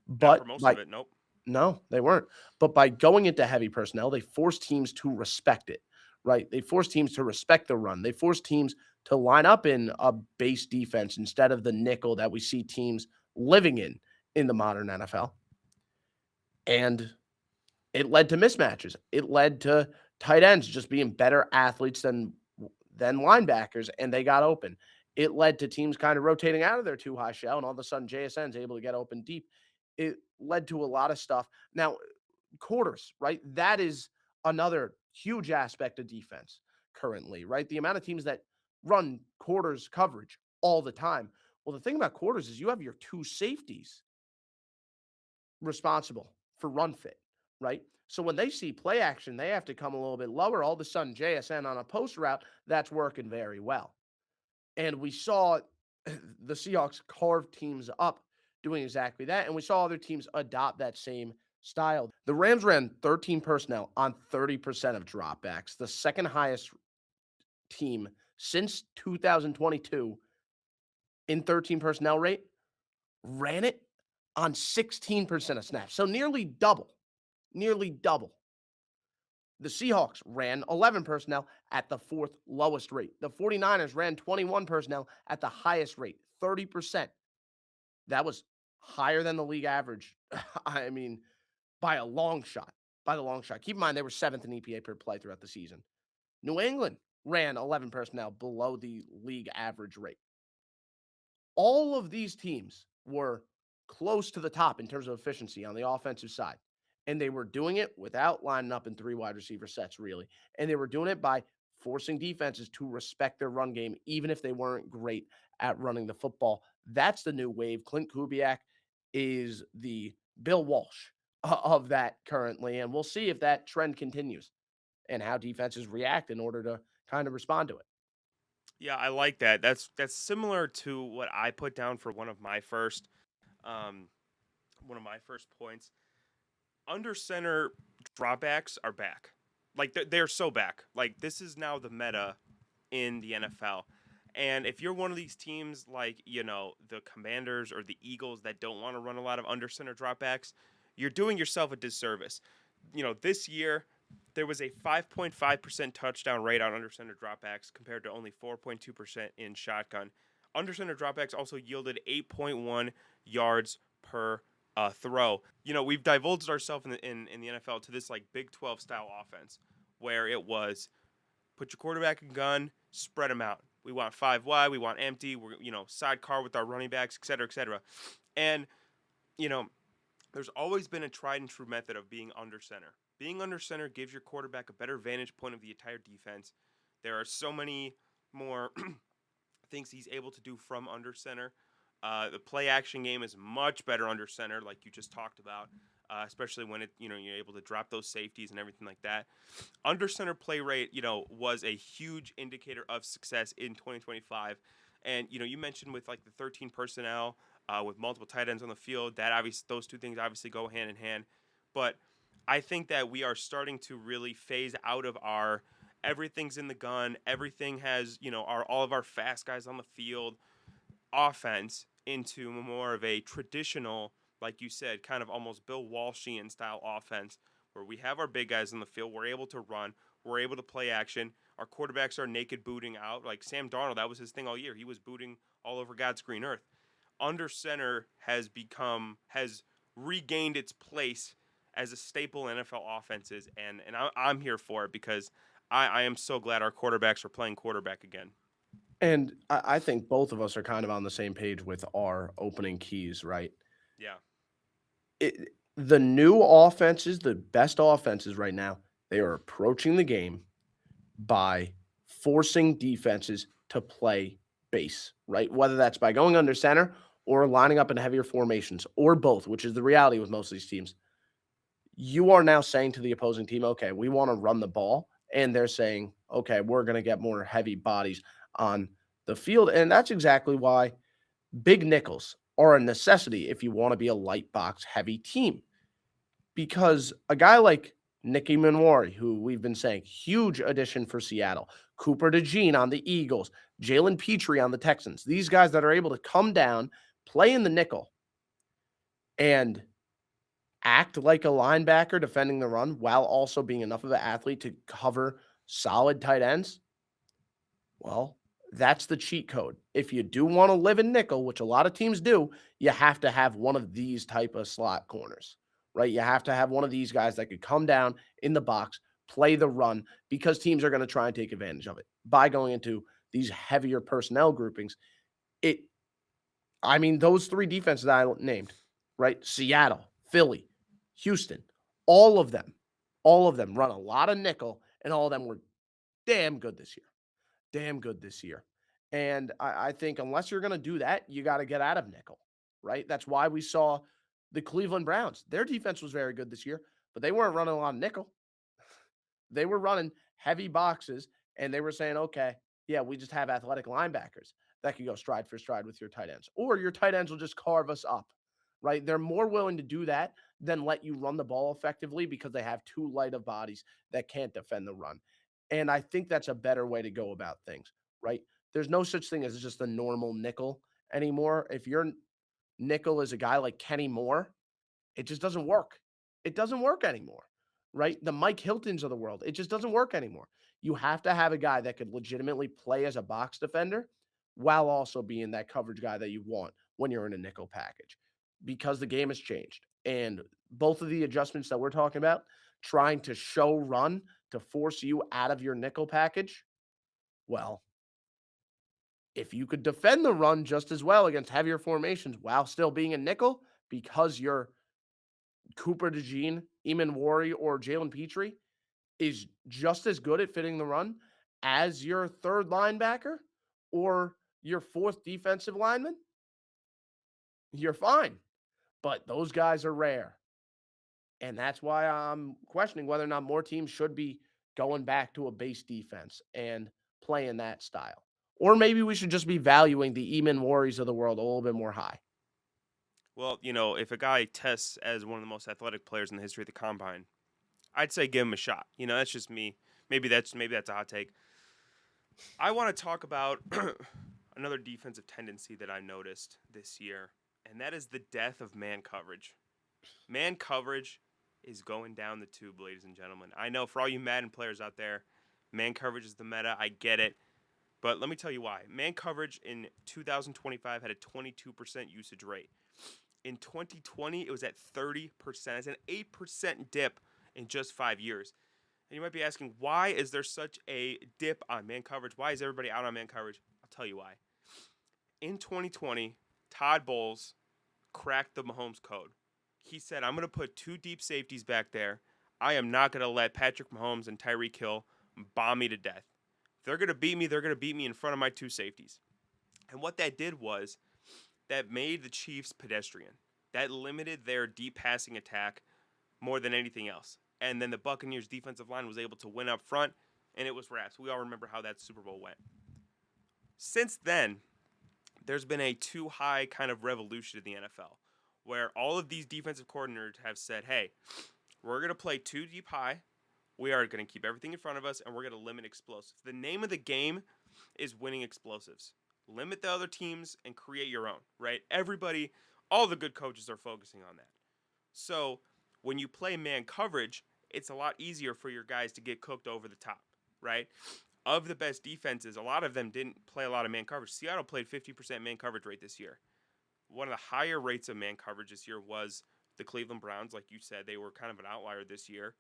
Not for But most of by it. Nope. no, they weren't. But by going into heavy personnel, they forced teams to respect it, right? They forced teams to respect the run. They forced teams to line up in a base defense instead of the nickel that we see teams living in the modern NFL. And it led to mismatches. It led to tight ends just being better athletes than linebackers, and they got open. It led to teams kind of rotating out of their two high shell, and all of a sudden JSN's able to get open deep. It led to a lot of stuff. Now, quarters, right? That is another huge aspect of defense currently, right? The amount of teams that run quarters coverage all the time. Well, the thing about quarters is you have your two safeties responsible for run fit, right? So when they see play action, they have to come a little bit lower. All of a sudden, JSN on a post route, that's working very well. And we saw the Seahawks carve teams up doing exactly that. And we saw other teams adopt that same style. The Rams ran 13 personnel on 30% of dropbacks, the second highest team since 2022 in 13 personnel rate, ran it on 16% of snaps. So nearly double. The Seahawks ran 11 personnel at the fourth lowest rate. The 49ers ran 21 personnel at the highest rate, 30%. That was higher than the league average. I mean, by a long shot. By the long shot. Keep in mind, they were seventh in EPA per play throughout the season. New England ran 11 personnel below the league average rate. All of these teams were close to the top in terms of efficiency on the offensive side. And they were doing it without lining up in three wide receiver sets, really. And they were doing it by forcing defenses to respect their run game, even if they weren't great at running the football. That's the new wave. Clint Kubiak is the Bill Walsh of that currently. And we'll see if that trend continues and how defenses react in order to kind of respond to it. Yeah, I like that. That's similar to what I put down for um one of my first points. Under center dropbacks are back. Like they're so back. Like this is now the meta in the NFL. And if you're one of these teams like, the Commanders or the Eagles that don't want to run a lot of under center dropbacks, you're doing yourself a disservice. This year there was a 5.5% touchdown rate on under center dropbacks compared to only 4.2% in shotgun. Under center dropbacks also yielded 8.1 yards per throw. We've divulged ourselves in the NFL to this like Big 12 style offense where it was put your quarterback in gun, spread them out. We want five wide, we want empty, we're sidecar with our running backs, et cetera, et cetera. And you know, there's always been a tried and true method of being under center. Being under center gives your quarterback a better vantage point of the entire defense. There are so many more things he's able to do from under center. The play action game is much better under center, like you just talked about, especially when you're able to drop those safeties and everything like that. Under center play rate, was a huge indicator of success in 2025. And you mentioned with like the 13 personnel, with multiple tight ends on the field, that obviously those two things obviously go hand in hand. But I think that we are starting to really phase out of our everything's in the gun, everything has, all of our fast guys on the field, offense into more of a traditional, like you said, kind of almost Bill Walshian style offense where we have our big guys in the field, we're able to run, we're able to play action. Our quarterbacks are naked booting out. Like Sam Darnold, that was his thing all year. He was booting all over God's green earth. Under center has regained its place as a staple NFL offenses, and I'm here for it because I am so glad our quarterbacks are playing quarterback again. And I think both of us are kind of on the same page with our opening keys, right? Yeah. The new offenses, the best offenses right now, they are approaching the game by forcing defenses to play base, right? Whether that's by going under center or lining up in heavier formations or both, which is the reality with most of these teams. You are now saying to the opposing team, okay, we want to run the ball. And they're saying, okay, we're going to get more heavy bodies on the field. And that's exactly why big nickels are a necessity if you want to be a light box heavy team. Because a guy like Nicky Manwari, who we've been saying, huge addition for Seattle, Cooper DeJean on the Eagles, Jalen Petrie on the Texans, these guys that are able to come down, play in the nickel, and act like a linebacker defending the run while also being enough of an athlete to cover solid tight ends, well, that's the cheat code. If you do want to live in nickel, which a lot of teams do, you have to have one of these type of slot corners, right? You have to have one of these guys that could come down in the box, play the run, because teams are going to try and take advantage of it by going into these heavier personnel groupings. Those three defenses that I named, right? Seattle, Philly, Houston, all of them run a lot of nickel, and all of them were damn good this year. Damn good this year. And I think unless you're going to do that, you got to get out of nickel, right? That's why we saw the Cleveland Browns. Their defense was very good this year, but they weren't running a lot of nickel. They were running heavy boxes, and they were saying, okay, yeah, we just have athletic linebackers that can go stride for stride with your tight ends, or your tight ends will just carve us up, right? They're more willing to do that than let you run the ball effectively because they have too light of bodies that can't defend the run. And I think that's a better way to go about things, right? There's no such thing as just a normal nickel anymore. If your nickel is a guy like Kenny Moore, it just doesn't work. It doesn't work anymore, right? The Mike Hiltons of the world, it just doesn't work anymore. You have to have a guy that could legitimately play as a box defender while also being that coverage guy that you want when you're in a nickel package because the game has changed. And both of the adjustments that we're talking about, trying to show run to force you out of your nickel package, well, if you could defend the run just as well against heavier formations while still being a nickel because you're Cooper DeJean, Eamon Wari, or Jalen Petrie is just as good at fitting the run as your third linebacker or your fourth defensive lineman, you're fine. But those guys are rare. And that's why I'm questioning whether or not more teams should be going back to a base defense and playing that style. Or maybe we should just be valuing the Eamon Waris of the world a little bit more high. Well, if a guy tests as one of the most athletic players in the history of the combine, I'd say give him a shot. That's just me. Maybe that's a hot take. I want to talk about another defensive tendency that I noticed this year, and that is the death of man coverage. Man coverage is going down the tube, ladies and gentlemen. I know for all you Madden players out there, man coverage is the meta. I get it. But let me tell you why. Man coverage in 2025 had a 22% usage rate. In 2020, it was at 30%. It's an 8% dip in just 5 years. And you might be asking, why is there such a dip on man coverage? Why is everybody out on man coverage? I'll tell you why. In 2020, Todd Bowles cracked the Mahomes code. He said, I'm going to put 2 deep safeties back there. I am not going to let Patrick Mahomes and Tyreek Hill bomb me to death. If they're going to beat me, they're going to beat me in front of my 2 safeties. And what that did was that made the Chiefs pedestrian. That limited their deep passing attack more than anything else. And then the Buccaneers' defensive line was able to win up front, and it was wraps. We all remember how that Super Bowl went. Since then, there's been a too high kind of revolution in the NFL, where all of these defensive coordinators have said, hey, we're going to play 2 deep high. We are going to keep everything in front of us, and we're going to limit explosives. The name of the game is winning explosives. Limit the other teams and create your own, right? Everybody, all the good coaches are focusing on that. So when you play man coverage, it's a lot easier for your guys to get cooked over the top, right? Of the best defenses, a lot of them didn't play a lot of man coverage. Seattle played 50% man coverage rate this year. One of the higher rates of man coverage this year was the Cleveland Browns. Like you said, they were kind of an outlier this year.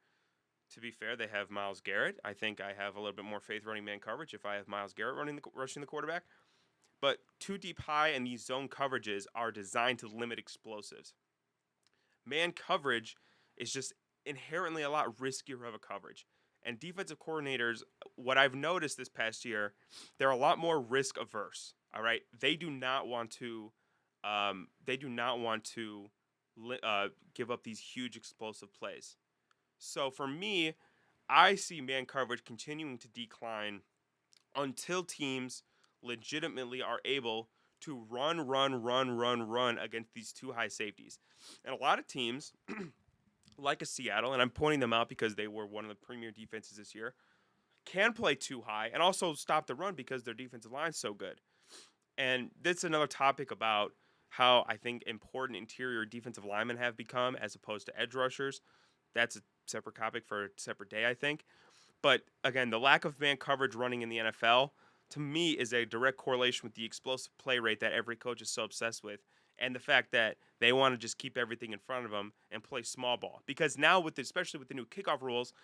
To be fair, they have Myles Garrett. I think I have a little bit more faith running man coverage if I have Myles Garrett rushing the quarterback. But too deep high and these zone coverages are designed to limit explosives. Man coverage is just inherently a lot riskier of a coverage. And defensive coordinators, what I've noticed this past year, they're a lot more risk averse. All right, they do not want to, give up these huge explosive plays. So for me, I see man coverage continuing to decline until teams legitimately are able to run against these two high safeties. And a lot of teams, like a Seattle, and I'm pointing them out because they were one of the premier defenses this year, can play too high and also stop the run because their defensive line's so good. And that's another topic about how I think important interior defensive linemen have become as opposed to edge rushers. That's a separate topic for a separate day, I think. But again, the lack of man coverage running in the NFL, to me, is a direct correlation with the explosive play rate that every coach is so obsessed with, and the fact that they want to just keep everything in front of them and play small ball. Because now, especially with the new kickoff rules,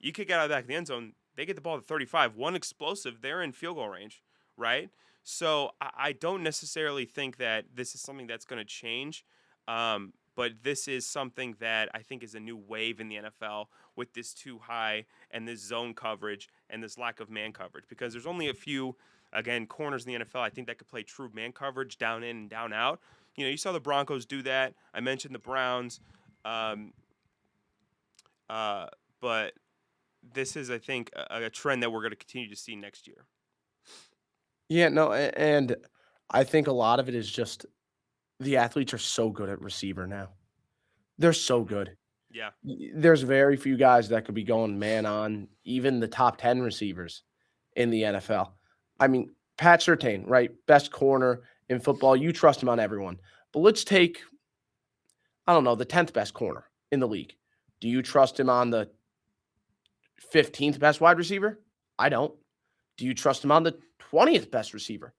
you kick out of the back of the end zone, they get the ball to 35. One explosive, they're in field goal range, right? So I don't necessarily think that this is something that's going to change. But this is something that I think is a new wave in the NFL with this too high and this zone coverage and this lack of man coverage, because there's only a few, again, corners in the NFL I think that could play true man coverage down in and down out. You saw the Broncos do that. I mentioned the Browns. Um, but this is, I think, a trend that we're going to continue to see next year. Yeah, no, and I think a lot of it is just the athletes are so good at receiver now. They're so Mhm. good. Yeah. There's very few guys that could be going man on, even the top 10 receivers in the NFL. I mean, Pat Surtain, right? Best corner in football. You trust him on everyone. But let's take, I don't know, the 10th best corner in the league. Do you trust him on the 15th best wide receiver? I don't. Do you trust him on the 20th best receiver?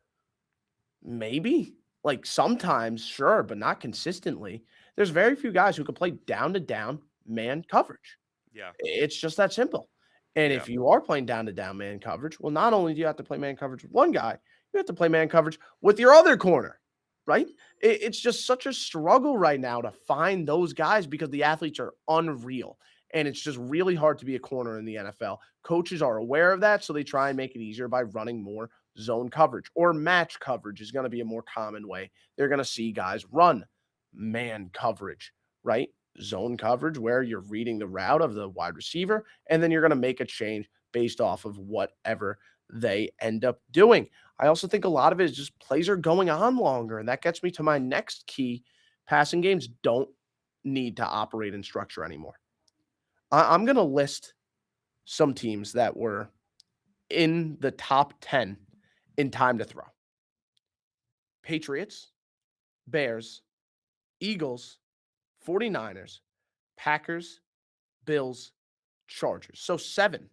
Maybe. Like sometimes, sure, but not consistently. There's very few guys who can play down to down man coverage. Yeah. It's just that simple. And Yeah. if you are playing down to down man coverage, well, not only do you have to play man coverage with one guy, you have to play man coverage with your other corner, right? It's just such a struggle right now to find those guys because the athletes are unreal. And it's just really hard to be a corner in the NFL. Coaches are aware of that, so they try and make it easier by running more zone coverage, or match coverage is going to be a more common way. They're going to see guys run man coverage, right? Zone coverage where you're reading the route of the wide receiver, and then you're going to make a change based off of whatever they end up doing. I also think a lot of it is just plays are going on longer, and that gets me to my next key. Passing games don't need to operate in structure anymore. I'm going to list some teams that were in the top 10 in time to throw. Patriots, Bears, Eagles, 49ers, Packers, Bills, Chargers. So seven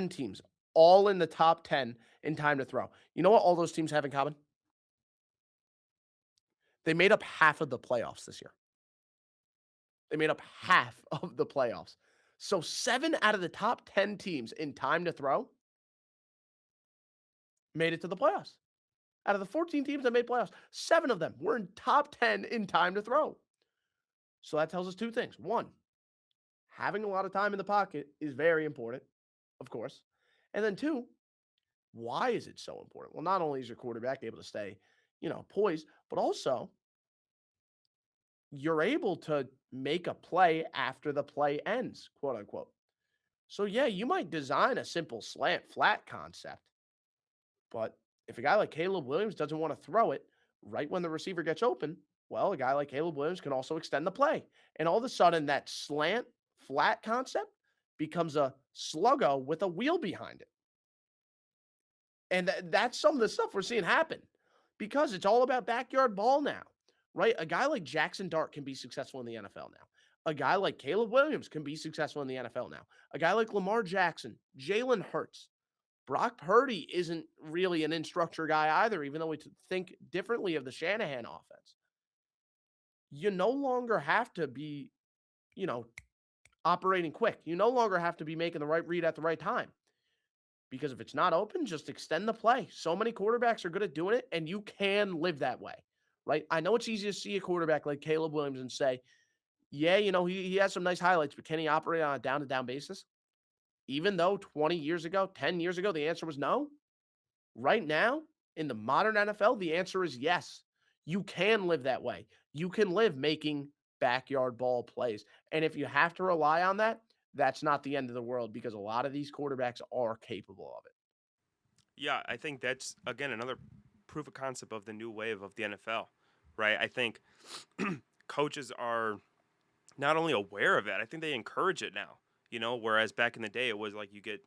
teams, all in the top 10 in time to throw. You know what all those teams have in common? They made up half of the playoffs this year. They made up half of the playoffs. So 7 out of the top 10 teams in time to throw made it to the playoffs. Out of the 14 teams that made playoffs, 7 of them were in top 10 in time to throw. So that tells us two things. One, having a lot of time in the pocket is very important, of course. And then two, why is it so important? Well, not only is your quarterback able to stay, poised, but also you're able to make a play after the play ends, quote unquote. So yeah, you might design a simple slant flat concept, but if a guy like Caleb Williams doesn't want to throw it right when the receiver gets open, well, a guy like Caleb Williams can also extend the play. And all of a sudden, that slant flat concept becomes a sluggo with a wheel behind it. And that's some of the stuff we're seeing happen because it's all about backyard ball now, right? A guy like Jackson Dart can be successful in the NFL now. A guy like Caleb Williams can be successful in the NFL now. A guy like Lamar Jackson, Jalen Hurts, Brock Purdy isn't really an instructor guy either, even though we think differently of the Shanahan offense. You no longer have to be, you know, operating quick. You no longer have to be making the right read at the right time. Because if it's not open, just extend the play. So many quarterbacks are good at doing it, and you can live that way, right? I know it's easy to see a quarterback like Caleb Williams and say, yeah, he has some nice highlights, but can he operate on a down-to-down basis? Even though 20 years ago, 10 years ago, the answer was no. Right now, in the modern NFL, the answer is yes. You can live that way. You can live making backyard ball plays. And if you have to rely on that, that's not the end of the world because a lot of these quarterbacks are capable of it. Yeah, I think that's again another proof of concept of the new wave of the NFL, right? I think coaches are not only aware of it, I think they encourage it now. Whereas back in the day it was like you get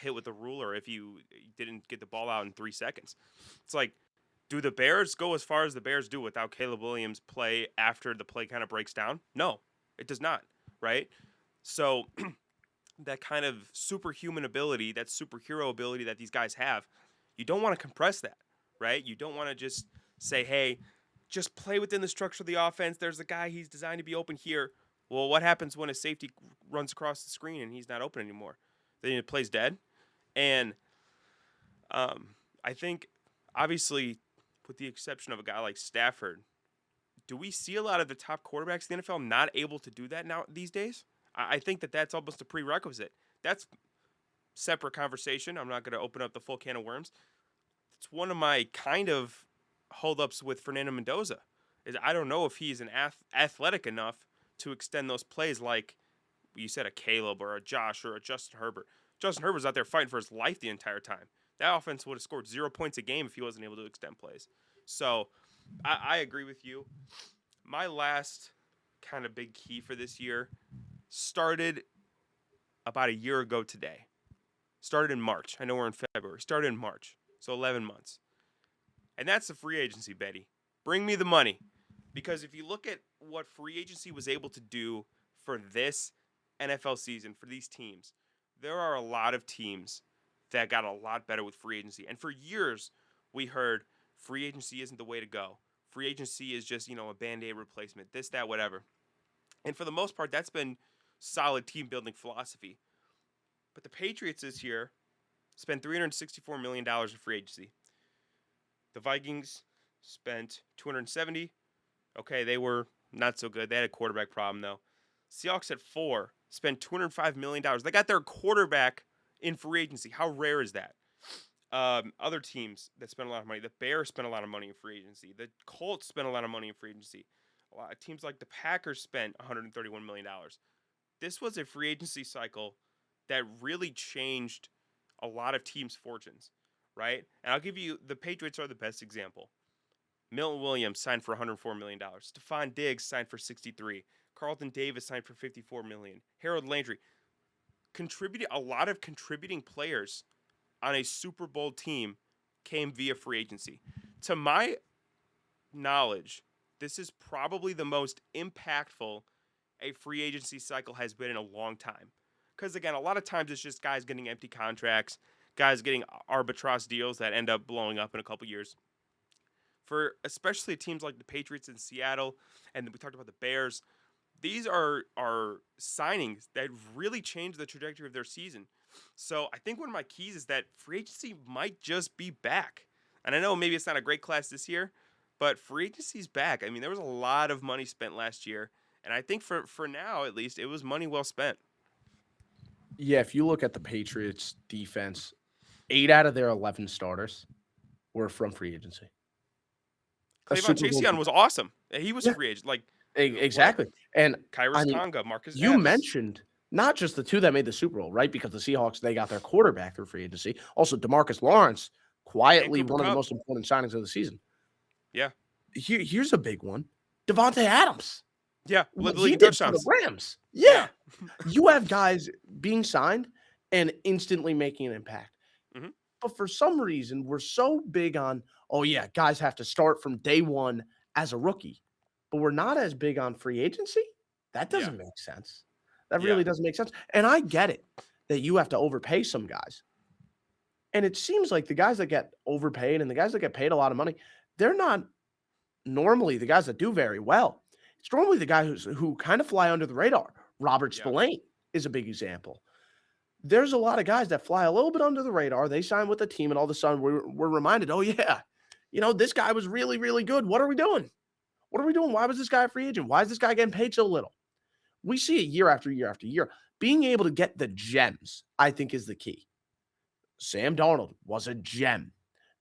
hit with a ruler if you didn't get the ball out in 3 seconds. It's like, do the Bears go as far as the Bears do without Caleb Williams play after the play kind of breaks down? No, it does not, right? So that kind of superhuman ability, that superhero ability that these guys have, you don't want to compress that, right? You don't want to just say, hey, just play within the structure of the offense. There's a guy, he's designed to be open here. Well, what happens when a safety runs across the screen and he's not open anymore? Then it plays dead. And I think, obviously, with the exception of a guy like Stafford, do we see a lot of the top quarterbacks in the NFL not able to do that now these days? I think that's almost a prerequisite. That's separate conversation. I'm not going to open up the full can of worms. It's one of my kind of holdups with Fernando Mendoza. Is I don't know if he's an athletic enough to extend those plays like you said, a Caleb or a Josh or a Justin Herbert. Justin Herbert was out there fighting for his life the entire time. That offense would have scored 0 points a game if he wasn't able to extend plays. So I agree with you. My last kind of big key for this year started about a year ago today. Started in March. I know we're in February. Started in March. So 11 months. And that's the free agency, Betty. Bring me the money. Because if you look at what free agency was able to do for this NFL season, for these teams, there are a lot of teams that got a lot better with free agency. And for years, we heard free agency isn't the way to go. Free agency is just, a Band-Aid replacement, this, that, whatever. And for the most part, that's been solid team building philosophy. But the Patriots this year spent $364 million in free agency. The Vikings spent $270. Okay, they were not so good. They had a quarterback problem, though. Seahawks at 4 spent $205 million. They got their quarterback in free agency. How rare is that? Other teams that spent a lot of money. The Bears spent a lot of money in free agency. The Colts spent a lot of money in free agency. A lot of teams like the Packers spent $131 million. This was a free agency cycle that really changed a lot of teams' fortunes, right? And I'll give you, the Patriots are the best example. Milton Williams signed for $104 million. Stephon Diggs signed for $63. Carlton Davis signed for $54 million. Harold Landry. A lot of contributing players on a Super Bowl team came via free agency. To my knowledge, this is probably the most impactful a free agency cycle has been in a long time. Because, again, a lot of times it's just guys getting empty contracts, guys getting arbitrage deals that end up blowing up in a couple years. For especially teams like the Patriots in Seattle, and we talked about the Bears, these are signings that really changed the trajectory of their season. So I think one of my keys is that free agency might just be back. And I know maybe it's not a great class this year, but free agency's back. I mean, there was a lot of money spent last year. And I think for now, at least, it was money well spent. Yeah, if you look at the Patriots defense, 8 out of their 11 starters were from free agency. Clavon Chaseon was awesome. He was free agent. Exactly. And Kyrus Tonga, Marcus you Epps. mentioned not just the two that made the Super Bowl, right? Because the Seahawks, they got their quarterback through free agency. Also, DeMarcus Lawrence, quietly one of the most important signings of the season. Yeah. Here's a big one. Devontae Adams. Yeah, He leading did for the touchdowns. Rams. Yeah. Yeah. You have guys being signed and instantly making an impact. Hmm. But for some reason, we're so big on, oh, yeah, guys have to start from day one as a rookie, but we're not as big on free agency. That Yeah. doesn't make sense. That Yeah. really doesn't make sense. And I get it that you have to overpay some guys. And it seems like the guys that get overpaid and the guys that get paid a lot of money, they're not normally the guys that do very well. It's normally the guys who kind of fly under the radar. Robert Yeah. Spillane is a big example. There's a lot of guys that fly a little bit under the radar. They sign with the team, and all of a sudden we're reminded, oh, yeah, this guy was really, really good. What are we doing? What are we doing? Why was this guy a free agent? Why is this guy getting paid so little? We see it year after year after year. Being able to get the gems, I think, is the key. Sam Darnold was a gem.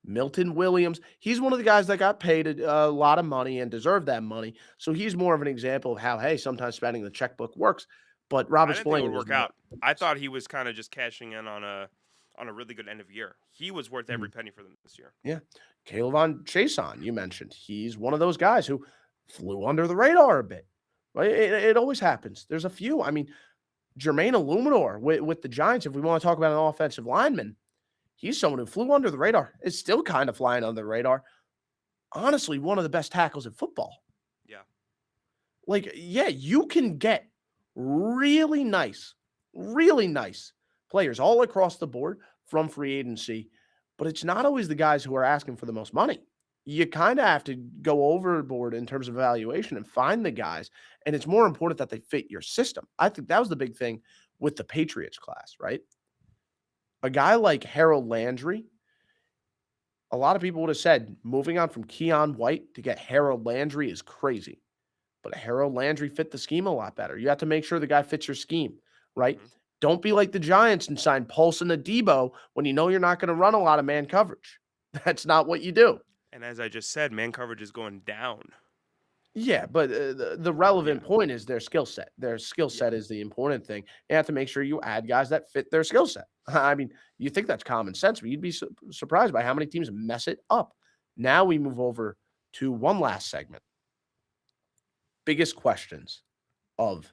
Milton Williams, he's one of the guys that got paid a lot of money and deserved that money. So he's more of an example of how, hey, sometimes spending the checkbook works. But I Robert didn't think it Spillane would was work out. I thought he was kind of just cashing in on a really good end of year. He was worth every penny for them this year. yeah. Caleb Chason, you mentioned. He's one of those guys who flew under the radar a bit. Right? It always happens. There's a few. I mean, Jermaine Illuminor with the Giants, if we want to talk about an offensive lineman, he's someone who flew under the radar. Is still kind of flying under the radar. Honestly, one of the best tackles in football. Yeah. Like, yeah, you can get really nice players all across the board from free agency, but it's not always the guys who are asking for the most money. You kind of have to go overboard in terms of evaluation and find the guys, and it's more important that they fit your system. I think that was the big thing with the Patriots class, right? A guy like Harold Landry, a lot of people would have said moving on from Keon White to get Harold Landry is crazy. But Harold Landry fit the scheme a lot better. You have to make sure the guy fits your scheme, right? Hmm. Don't be like the Giants and sign Paulson Adebo when you know you're not going to run a lot of man coverage. That's not what you do. And as I just said, man coverage is going down. Yeah, but the Yeah. relevant point is their skill set. Their skill Yeah. set is the important thing. You have to make sure you add guys that fit their skill set. I mean, you think that's common sense, but you'd be surprised by how many teams mess it up. Now we move over to one last segment. Biggest questions of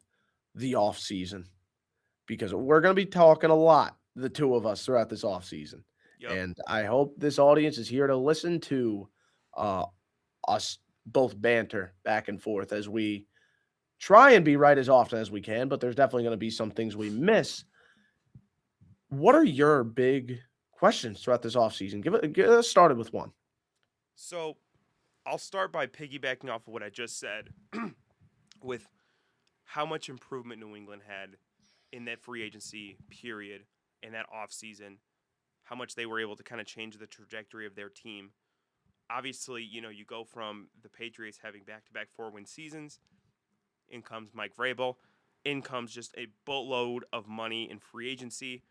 the offseason, because we're going to be talking a lot, the two of us, throughout this offseason. Yep. And I hope this audience is here to listen to uh, us both banter back and forth as we try and be right as often as we can, but there's definitely going to be some things we miss. What are your big questions throughout this offseason? Get us started with one. So I'll start by piggybacking off of what I just said with how much improvement New England had in that free agency period, in that offseason, how much they were able to kind of change the trajectory of their team. Obviously, you go from the Patriots having back-to-back 4-win seasons. In comes Mike Vrabel. In comes just a boatload of money in free agency.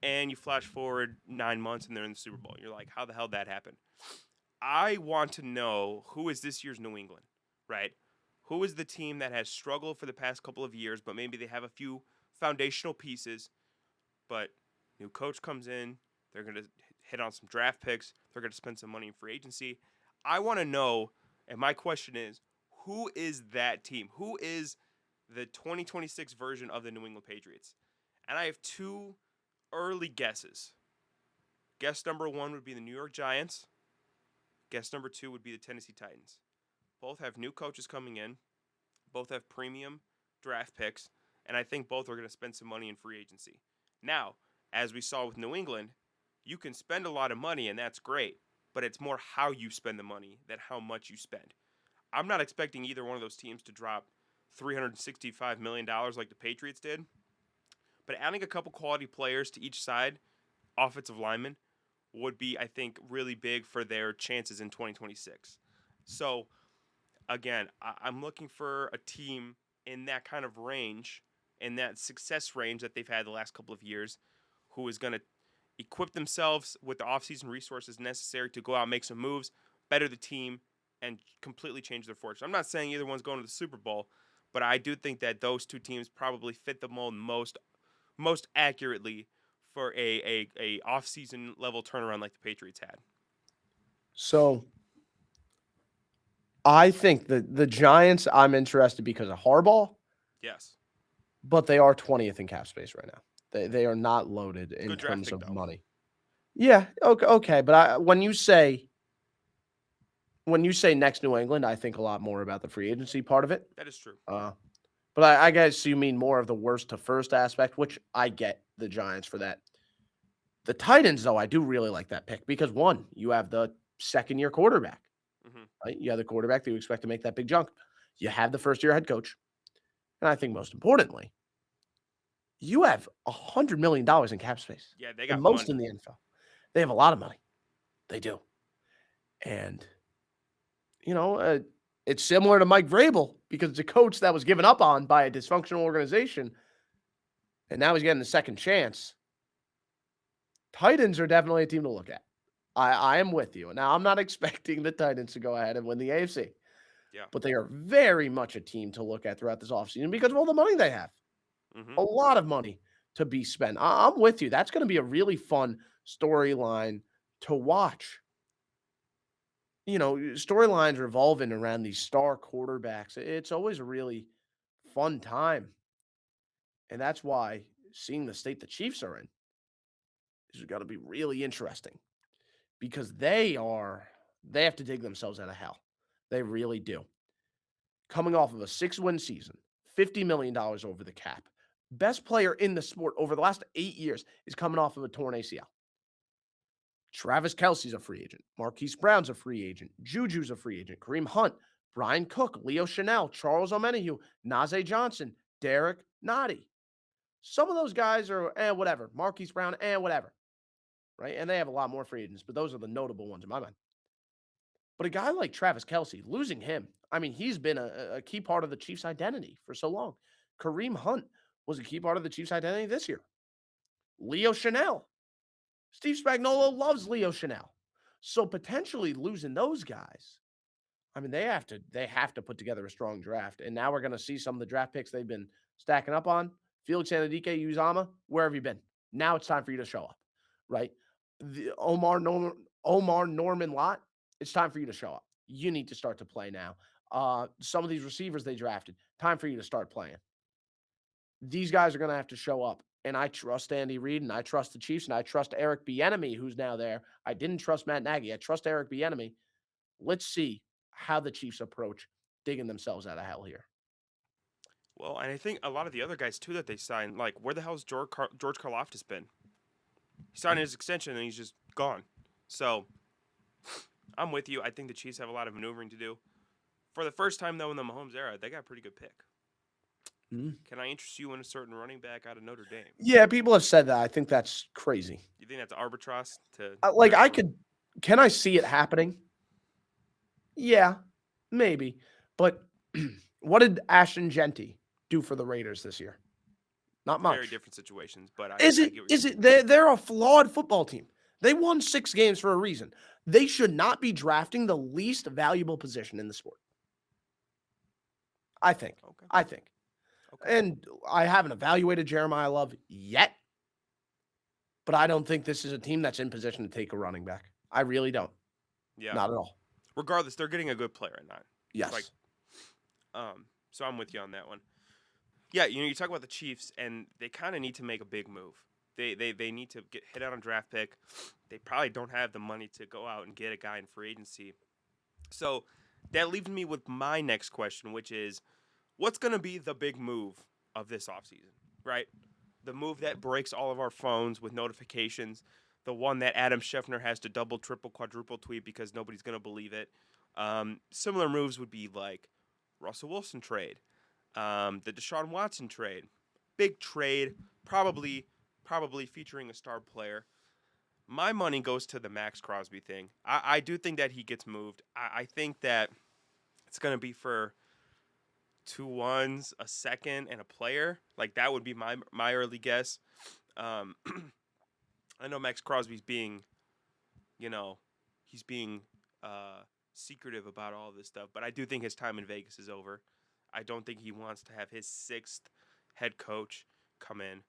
And you flash forward 9 months and they're in the Super Bowl. You're like, how the hell did that happen? I want to know who is this year's New England, right? Who is the team that has struggled for the past couple of years, but maybe they have a few foundational pieces, but new coach comes in, they're going to hit on some draft picks, they're going to spend some money in free agency. I want to know, and my question is, who is that team? Who is the 2026 version of the New England Patriots? And I have two early guesses. Guess number one would be the New York Giants. Guess number two would be the Tennessee Titans. Both have new coaches coming in. Both have premium draft picks. And I think both are going to spend some money in free agency. Now, as we saw with New England, you can spend a lot of money, and that's great. But it's more how you spend the money than how much you spend. I'm not expecting either one of those teams to drop $365 million like the Patriots did. But adding a couple quality players to each side, offensive linemen, would be, I think, really big for their chances in 2026. So, again, I'm looking for a team in that kind of range, in that success range that they've had the last couple of years, who is going to equip themselves with the offseason resources necessary to go out and make some moves, better the team, and completely change their fortune. I'm not saying either one's going to the Super Bowl, but I do think that those two teams probably fit the mold most accurately for a off-season level turnaround like the Patriots had. So I think the Giants, I'm interested because of Harbaugh, Yes. but they are 20th in cap space right now. They are not loaded in Good draft terms pick, of though. money. Yeah, okay, but when you say next New England, I think a lot more about the free agency part of it. That is true. Uh, but I guess you mean more of the worst to first aspect, which I get the Giants for that. The Titans, though, I do really like that pick because one, you have the second-year quarterback, Hmm. right? You have the quarterback that you expect to make that big jump. You have the first-year head coach, and I think most importantly, you have $100 million in cap space, Yeah, they the got most in money. the NFL. They have a lot of money. They do, and you know, it's similar to Mike Vrabel because it's a coach that was given up on by a dysfunctional organization, and now he's getting a second chance. Titans are definitely a team to look at. I am with you. Now, I'm not expecting the Titans to go ahead and win the AFC, Yeah. but they are very much a team to look at throughout this offseason because of all the money they have. Hmm. A lot of money to be spent. I'm with you. That's going to be a really fun storyline to watch. Storylines revolving around these star quarterbacks. It's always a really fun time. And that's why seeing the state the Chiefs are in is going to be really interesting because they have to dig themselves out of hell. They really do. Coming off of a 6-win season, $50 million over the cap. Best player in the sport over the last 8 years is coming off of a torn ACL. Travis Kelce's a free agent. Marquise Brown's a free agent. Juju's a free agent. Kareem Hunt, Brian Cook, Leo Chanel, Charles Omenihu, Najee Johnson, Derek Nottie. Some of those guys are whatever. Marquise Brown, whatever. Right? And they have a lot more free agents, but those are the notable ones in my mind. But a guy like Travis Kelce, losing him, I mean, he's been a key part of the Chiefs' identity for so long. Kareem Hunt was a key part of the Chiefs' identity this year. Leo Chanel. Steve Spagnuolo loves Leo Chanel. So potentially losing those guys, I mean, they have to put together a strong draft. And now we're going to see some of the draft picks they've been stacking up on. Felix Anadike, Uzama, where have you been? Now it's time for you to show up, right? The Omar Norman Lott, it's time for you to show up. You need to start to play now. Some of these receivers they drafted, time for you to start playing. These guys are going to have to show up. And I trust Andy Reid, and I trust the Chiefs, and I trust Eric Bieniemy, who's now there. I didn't trust Matt Nagy. I trust Eric Bieniemy. Let's see how the Chiefs approach digging themselves out of hell here. Well, and I think a lot of the other guys too that they signed, like where the hell's George Karlaftis been? He signed his extension and he's just gone. So I'm with you. I think the Chiefs have a lot of maneuvering to do. For the first time though in the Mahomes era, they got a pretty good pick. Mhm. Can I interest you in a certain running back out of Notre Dame? Yeah, people have said that. I think that's crazy. You think that's albatross to Like, grab for? can I see it happening? Yeah, maybe. But what did Ashton Genty do for the Raiders this year? Not Very much. different situations, but I Is get it? what you're Is saying. it? They're a flawed football team. They won 6 games for a reason. They should not be drafting the least valuable position in the sport. I think. Okay. I think. Okay. And I haven't evaluated Jeremiah Love yet, but I don't think this is a team that's in position to take a running back. I really don't. Yeah. Not at all. Regardless, they're getting a good player at 9. Yes. Like, so I'm with you on that one. Yeah, you talk about the Chiefs, and they kind of need to make a big move. They need to get hit out on draft pick. They probably don't have the money to go out and get a guy in free agency. So that leaves me with my next question, which is, what's going to be the big move of this offseason, right? The move that breaks all of our phones with notifications, the one that Adam Schefter has to double, triple, quadruple tweet because nobody's going to believe it. Similar moves would be like Russell Wilson trade, the Deshaun Watson trade, big trade, probably featuring a star player. My money goes to the Max Crosby thing. I do think that he gets moved. I think that it's going to be for 2 ones, a second, and a player. Like that would be my early guess. Um, I know Max Crosby's being, he's being secretive about all this stuff, but I do think his time in Vegas is over. I don't think he wants to have his 6th head coach come in.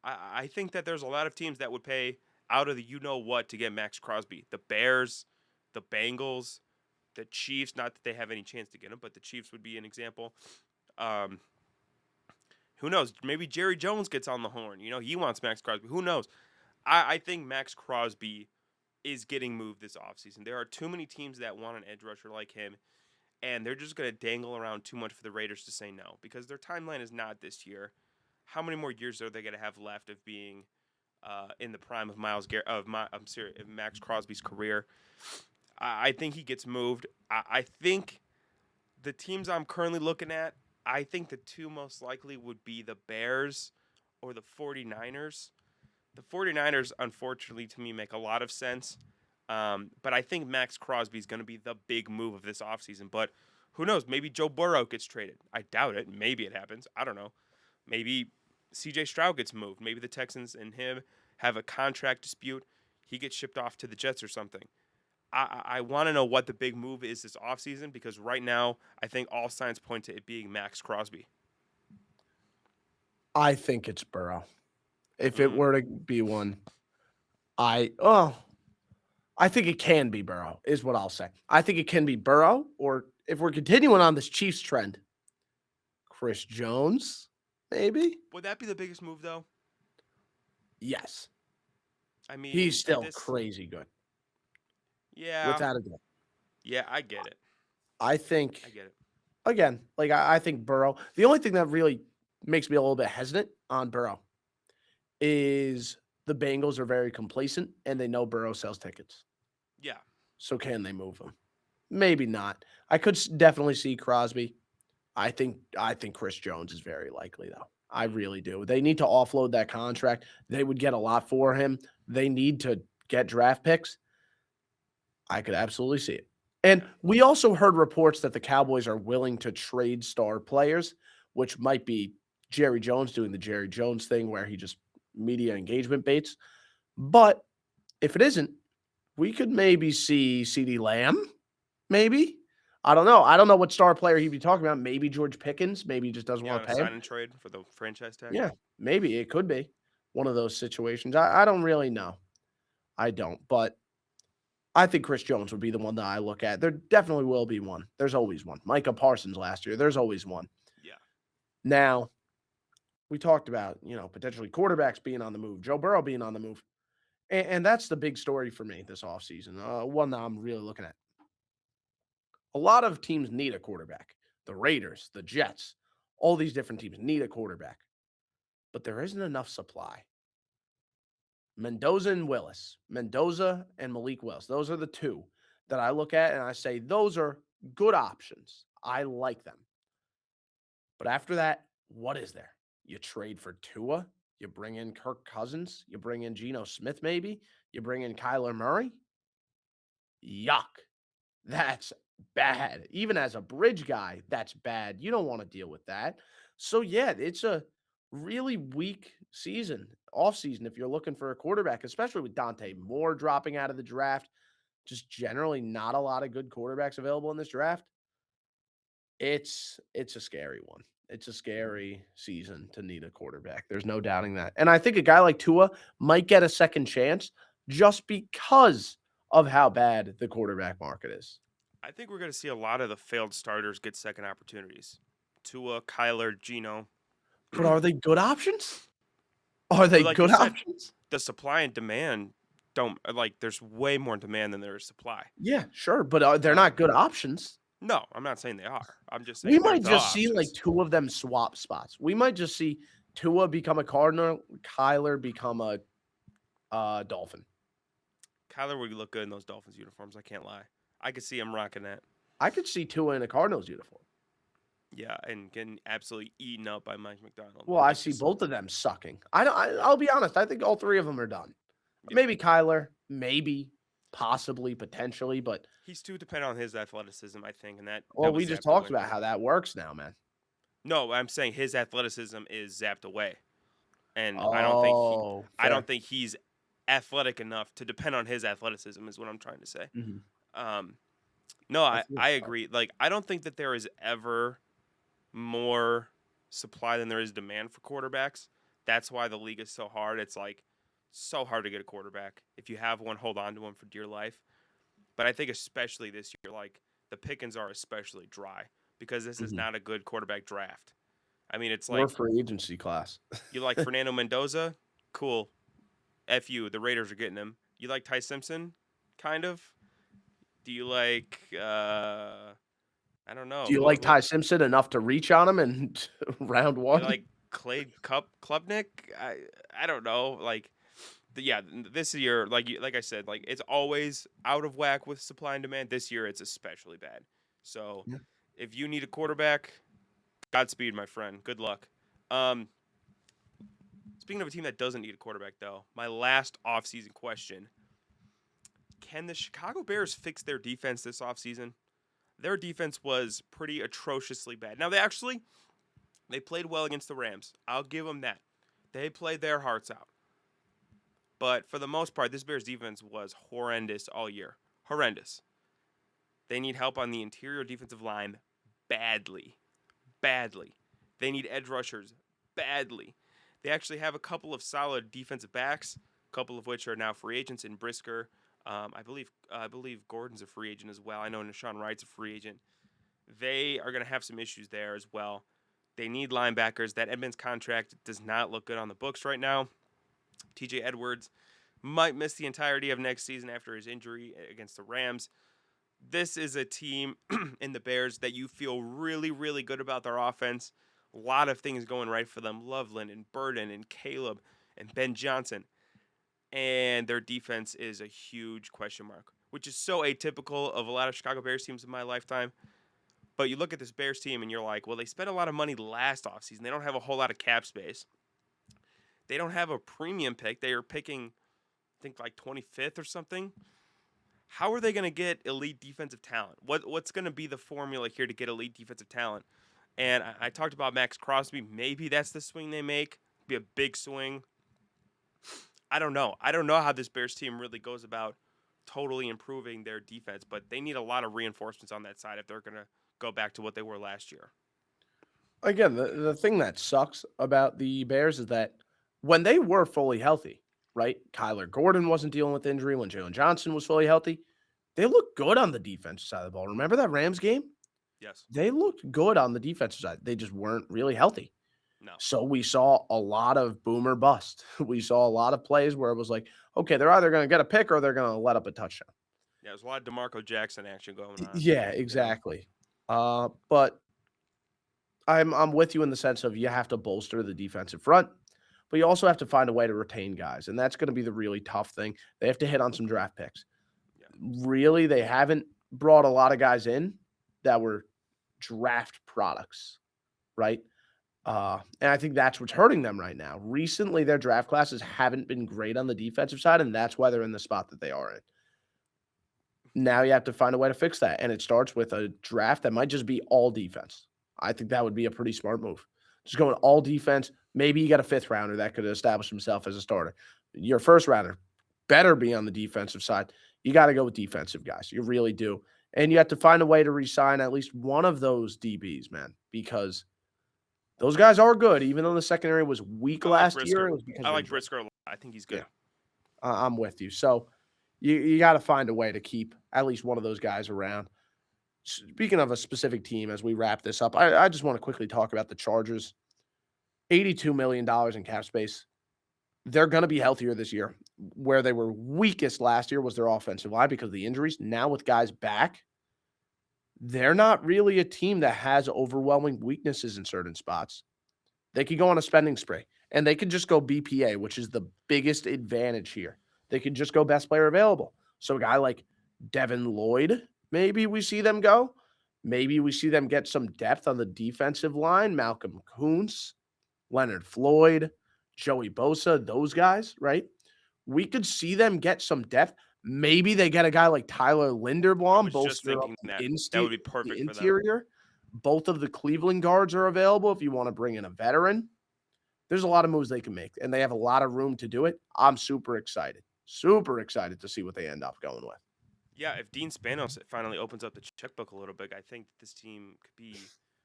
I think that there's a lot of teams that would pay out of the you know what to get Max Crosby. The Bears, the Bengals, The Chiefs, not that they have any chance to get him, but the Chiefs would be an example. Um, who knows? Maybe Jerry Jones gets on the horn. He wants Max Crosby. Who knows? I think Max Crosby is getting moved this offseason. There are too many teams that want an edge rusher like him, and they're just going to dangle around too much for the Raiders to say no because their timeline is not this year. How many more years are they going to have left of being in the prime of of Max Crosby's career? I think he gets moved. I think the teams I'm currently looking at, I think the two most likely would be the Bears or the 49ers. The 49ers, unfortunately, to me, make a lot of sense. But I think Max Crosby is going to be the big move of this offseason. But who knows? Maybe Joe Burrow gets traded. I doubt it. Maybe it happens. I don't know. Maybe C.J. Stroud gets moved. Maybe the Texans and him have a contract dispute. He gets shipped off to the Jets or something. I want to know what the big move is this offseason because right now I think all signs point to it being Max Crosby. I think it's Burrow. If it Mm. were to be one, I think it can be Burrow, is what I'll say. I think it can be Burrow, or if we're continuing on this Chiefs trend, Chris Jones, maybe? Would that be the biggest move, though? Yes. I mean, He's still crazy good, Yeah. without a doubt. Yeah, I get it. I think, I get it. again, like I think Burrow, the only thing that really makes me a little bit hesitant on Burrow is the Bengals are very complacent and they know Burrow sells tickets. Yeah. So can they move him? Maybe not. I could definitely see Crosby. I think Chris Jones is very likely though. I really do. They need to offload that contract. They would get a lot for him. They need to get draft picks. I could absolutely see it. And we also heard reports that the Cowboys are willing to trade star players, which might be Jerry Jones doing the Jerry Jones thing where he just media engagement baits. But if it isn't, we could maybe see CeeDee Lamb, maybe. I don't know. I don't know what star player he'd be talking about. Maybe George Pickens. Maybe he just doesn't want to A pay him. sign and trade for the franchise tag. Yeah, maybe it could be one of those situations. I don't really know. I don't. But I think Chris Jones would be the one that I look at. There definitely will be one. There's always one. Micah Parsons last year. There's always one. Yeah. Now, we talked about, potentially quarterbacks being on the move, Joe Burrow being on the move. And that's the big story for me this offseason, one that I'm really looking at. A lot of teams need a quarterback. The Raiders, the Jets, all these different teams need a quarterback. But there isn't enough supply. Mendoza and Malik Willis. Those are the two that I look at and I say, those are good options. I like them. But after that, what is there? You trade for Tua, you bring in Kirk Cousins, you bring in Geno Smith, maybe, you bring in Kyler Murray. Yuck. That's bad. Even as a bridge guy, that's bad. You don't want to deal with that. So, yeah, it's a really weak off season, if you're looking for a quarterback, especially with Dante Moore dropping out of the draft. Just generally not a lot of good quarterbacks available in this draft. It's a scary one. It's a scary season to need a quarterback. There's no doubting that. And I think a guy like Tua might get a second chance just because of how bad the quarterback market is. I think we're going to see a lot of the failed starters get second opportunities. Tua, Kyler, Geno. But are they good options? Are they like good you said, options? The supply and demand don't there's way more demand than there is supply. Yeah, sure, but they're not good options. No, I'm not saying they are. I'm just saying We might they're just the see like options. two of them swap spots. We might just see Tua become a Cardinal, Kyler become a Dolphin. Kyler would look good in those Dolphins uniforms. I can't lie. I could see him rocking that. I could see Tua in a Cardinals uniform. Yeah, and getting absolutely eaten up by Mike McDonald. Well, I see both of them sucking. I'll be honest. I think all three of them are done. Yeah. Maybe Kyler, maybe, possibly, potentially, but he's too dependent on his athleticism, I think, and that. Well, we just talked about how that works now, man. No, I'm saying his athleticism is zapped away, and I don't think he's athletic enough to depend on his athleticism. Is what I'm trying to say. Mm-hmm. No, I agree. Like, I don't think that there is ever more supply than there is demand for quarterbacks. That's why the league is so hard. It's like so hard to get a quarterback. If you have one, hold on to him for dear life. But I think especially this year, like the pickings are especially dry because this is Mhm. not a good quarterback draft. I mean, it's Or like free agency class. you like Fernando Mendoza, cool. F you, the Raiders are getting him. You like Ty Simpson, kind of. Do you like I don't Do know you like Ty Simpson enough to reach on him in round you 1? like Clay Cup Klubnik? I don't know. Like yeah, this year, like I said, like it's always out of whack with supply and demand. This year, it's especially bad. So, Yeah. if you need a quarterback, Godspeed, my friend. Good luck. Um, Speaking of a team that doesn't need a quarterback, though, my last offseason question: can the Chicago Bears fix their defense this offseason? Their defense was pretty atrociously bad. Now they played well against the Rams. I'll give them that. They played their hearts out. But for the most part, this Bears defense was horrendous all year. Horrendous. They need help on the interior defensive line badly. Badly. They need edge rushers badly. They actually have a couple of solid defensive backs, a couple of which are now free agents in Brisker. I believe Gordon's a free agent as well. I know Nashawn Wright's a free agent. They are going to have some issues there as well. They need linebackers. That Edmonds contract does not look good on the books right now. TJ Edwards might miss the entirety of next season after his injury against the Rams. This is a team in the Bears that you feel really, really good about their offense. A lot of things going right for them. Loveland and Burden and Caleb and Ben Johnson. And their defense is a huge question mark, which is so atypical of a lot of Chicago Bears teams in my lifetime. But you look at this Bears team and you're like, well, they spent a lot of money last offseason. They don't have a whole lot of cap space. They don't have a premium pick. They are picking, I think, like 25th or something. How are they going to get elite defensive talent? What's going to be the formula here to get elite defensive talent? And I talked about Max Crosby. Maybe that's the swing they make. Be a big swing. I don't know. I don't know how this Bears team really goes about totally improving their defense, but they need a lot of reinforcements on that side if they're going to go back to what they were last year. Again, the thing that sucks about the Bears is that when they were fully healthy, right? Kyler Gordon wasn't dealing with injury when Jalen Johnson was fully healthy. They looked good on the defensive side of the ball. Remember that Rams game? Yes. They looked good on the defensive side. They just weren't really healthy. No. So we saw a lot of boomer bust. We saw a lot of plays where it was like, okay, they're either going to get a pick or they're going to let up a touchdown. Yeah, there's a lot of DeMarco Jackson action going on. Yeah, exactly. But I'm with you in the sense of you have to bolster the defensive front, but you also have to find a way to retain guys, and that's going to be the really tough thing. They have to hit on some draft picks. Yeah. Really, they haven't brought a lot of guys in that were draft products, right? And I think that's what's hurting them right now. Recently, their draft classes haven't been great on the defensive side, and that's why they're in the spot that they are in. Now you have to find a way to fix that, and it starts with a draft that might just be all defense. I think that would be a pretty smart move. Just going all defense. Maybe you got a fifth rounder that could establish himself as a starter. Your first rounder better be on the defensive side. You got to go with defensive guys. You really do. And you have to find a way to re-sign at least one of those DBs, man, because those guys are good. Even though the secondary was weak last year, it was because I of like injury. Brisker a lot. I think he's good. Yeah. I'm with you. So you got to find a way to keep at least one of those guys around. Speaking of a specific team, as we wrap this up, I just want to quickly talk about the Chargers. $82 million in cap space. They're going to be healthier this year. Where they were weakest last year was their offensive line because of the injuries. Now with guys back, they're not really a team that has overwhelming weaknesses in certain spots. They could go on a spending spree, and they could just go BPA, which is the biggest advantage here. They could just go best player available. So a guy like Devin Lloyd, maybe we see them go. Maybe we see them get some depth on the defensive line. Malcolm Kuntz, Leonard Floyd, Joey Bosa, those guys, right? We could see them get some depth. Maybe they get a guy like Tyler I Linderbaum, was both just thinking that would be perfect the for them. interior. Both of the Cleveland guards are available if you want to bring in a veteran. There's a lot of moves they can make, and they have a lot of room to do it. I'm super excited to see what they end up going with. Yeah, if Dean Spanos finally opens up the checkbook a little bit, I think this team could be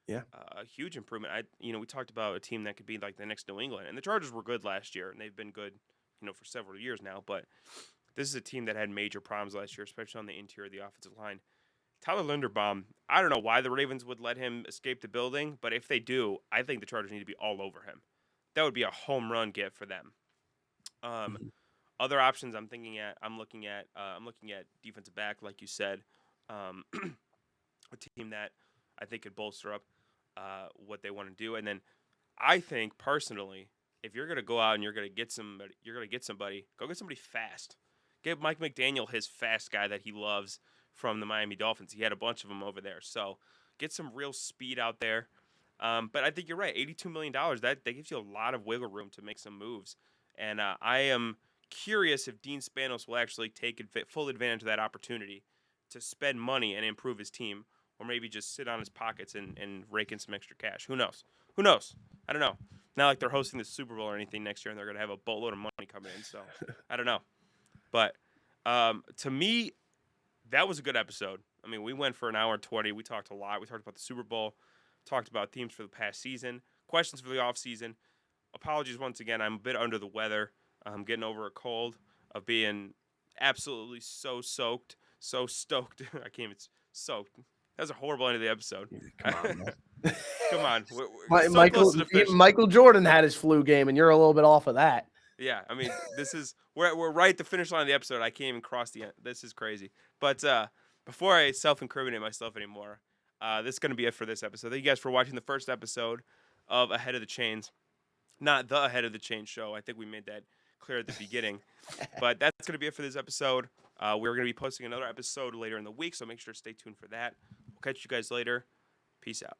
a huge improvement. We talked about a team that could be like the next New England, and the Chargers were good last year, and they've been good, for several years now. But this is a team that had major problems last year, especially on the interior of the offensive line. Tyler Linderbaum, I don't know why the Ravens would let him escape the building, but if they do, I think the Chargers need to be all over him. That would be a home run get for them. Mhm. Other options I'm looking at defensive back, like you said, a team that I think could bolster up what they want to do. And then I think personally, if you're gonna go out and you're gonna get somebody, go get somebody fast. Give Mike McDaniel his fast guy that he loves from the Miami Dolphins. He had a bunch of them over there, so get some real speed out there. But I think you're right. $82 million that gives you a lot of wiggle room to make some moves. And I am curious if Dean Spanos will actually take full advantage of that opportunity to spend money and improve his team, or maybe just sit on his pockets and rake in some extra cash. Who knows? Who knows? I don't know. Not like they're hosting the Super Bowl or anything next year, and they're going to have a boatload of money coming in. So I don't know. But to me, that was a good episode. I mean, we went for an hour and 20. We talked a lot. We talked about the Super Bowl, talked about themes for the past season, questions for the offseason. Apologies once again. I'm a bit under the weather. I'm getting over a cold of being absolutely so soaked, so stoked. I can't even soaked. That was a horrible end of the episode. Come on, man. Come on. We're so Michael close to the finish. Michael Jordan had his flu game, and you're a little bit off of that. Yeah, I mean, we're right at the finish line of the episode. I can't even cross the end. This is crazy. But before I self-incriminate myself anymore, this is going to be it for this episode. Thank you guys for watching the first episode of Ahead of the Chains. Not the Ahead of the Chains show. I think we made that clear at the beginning. But that's going to be it for this episode. We're going to be posting another episode later in the week, so make sure to stay tuned for that. We'll catch you guys later. Peace out.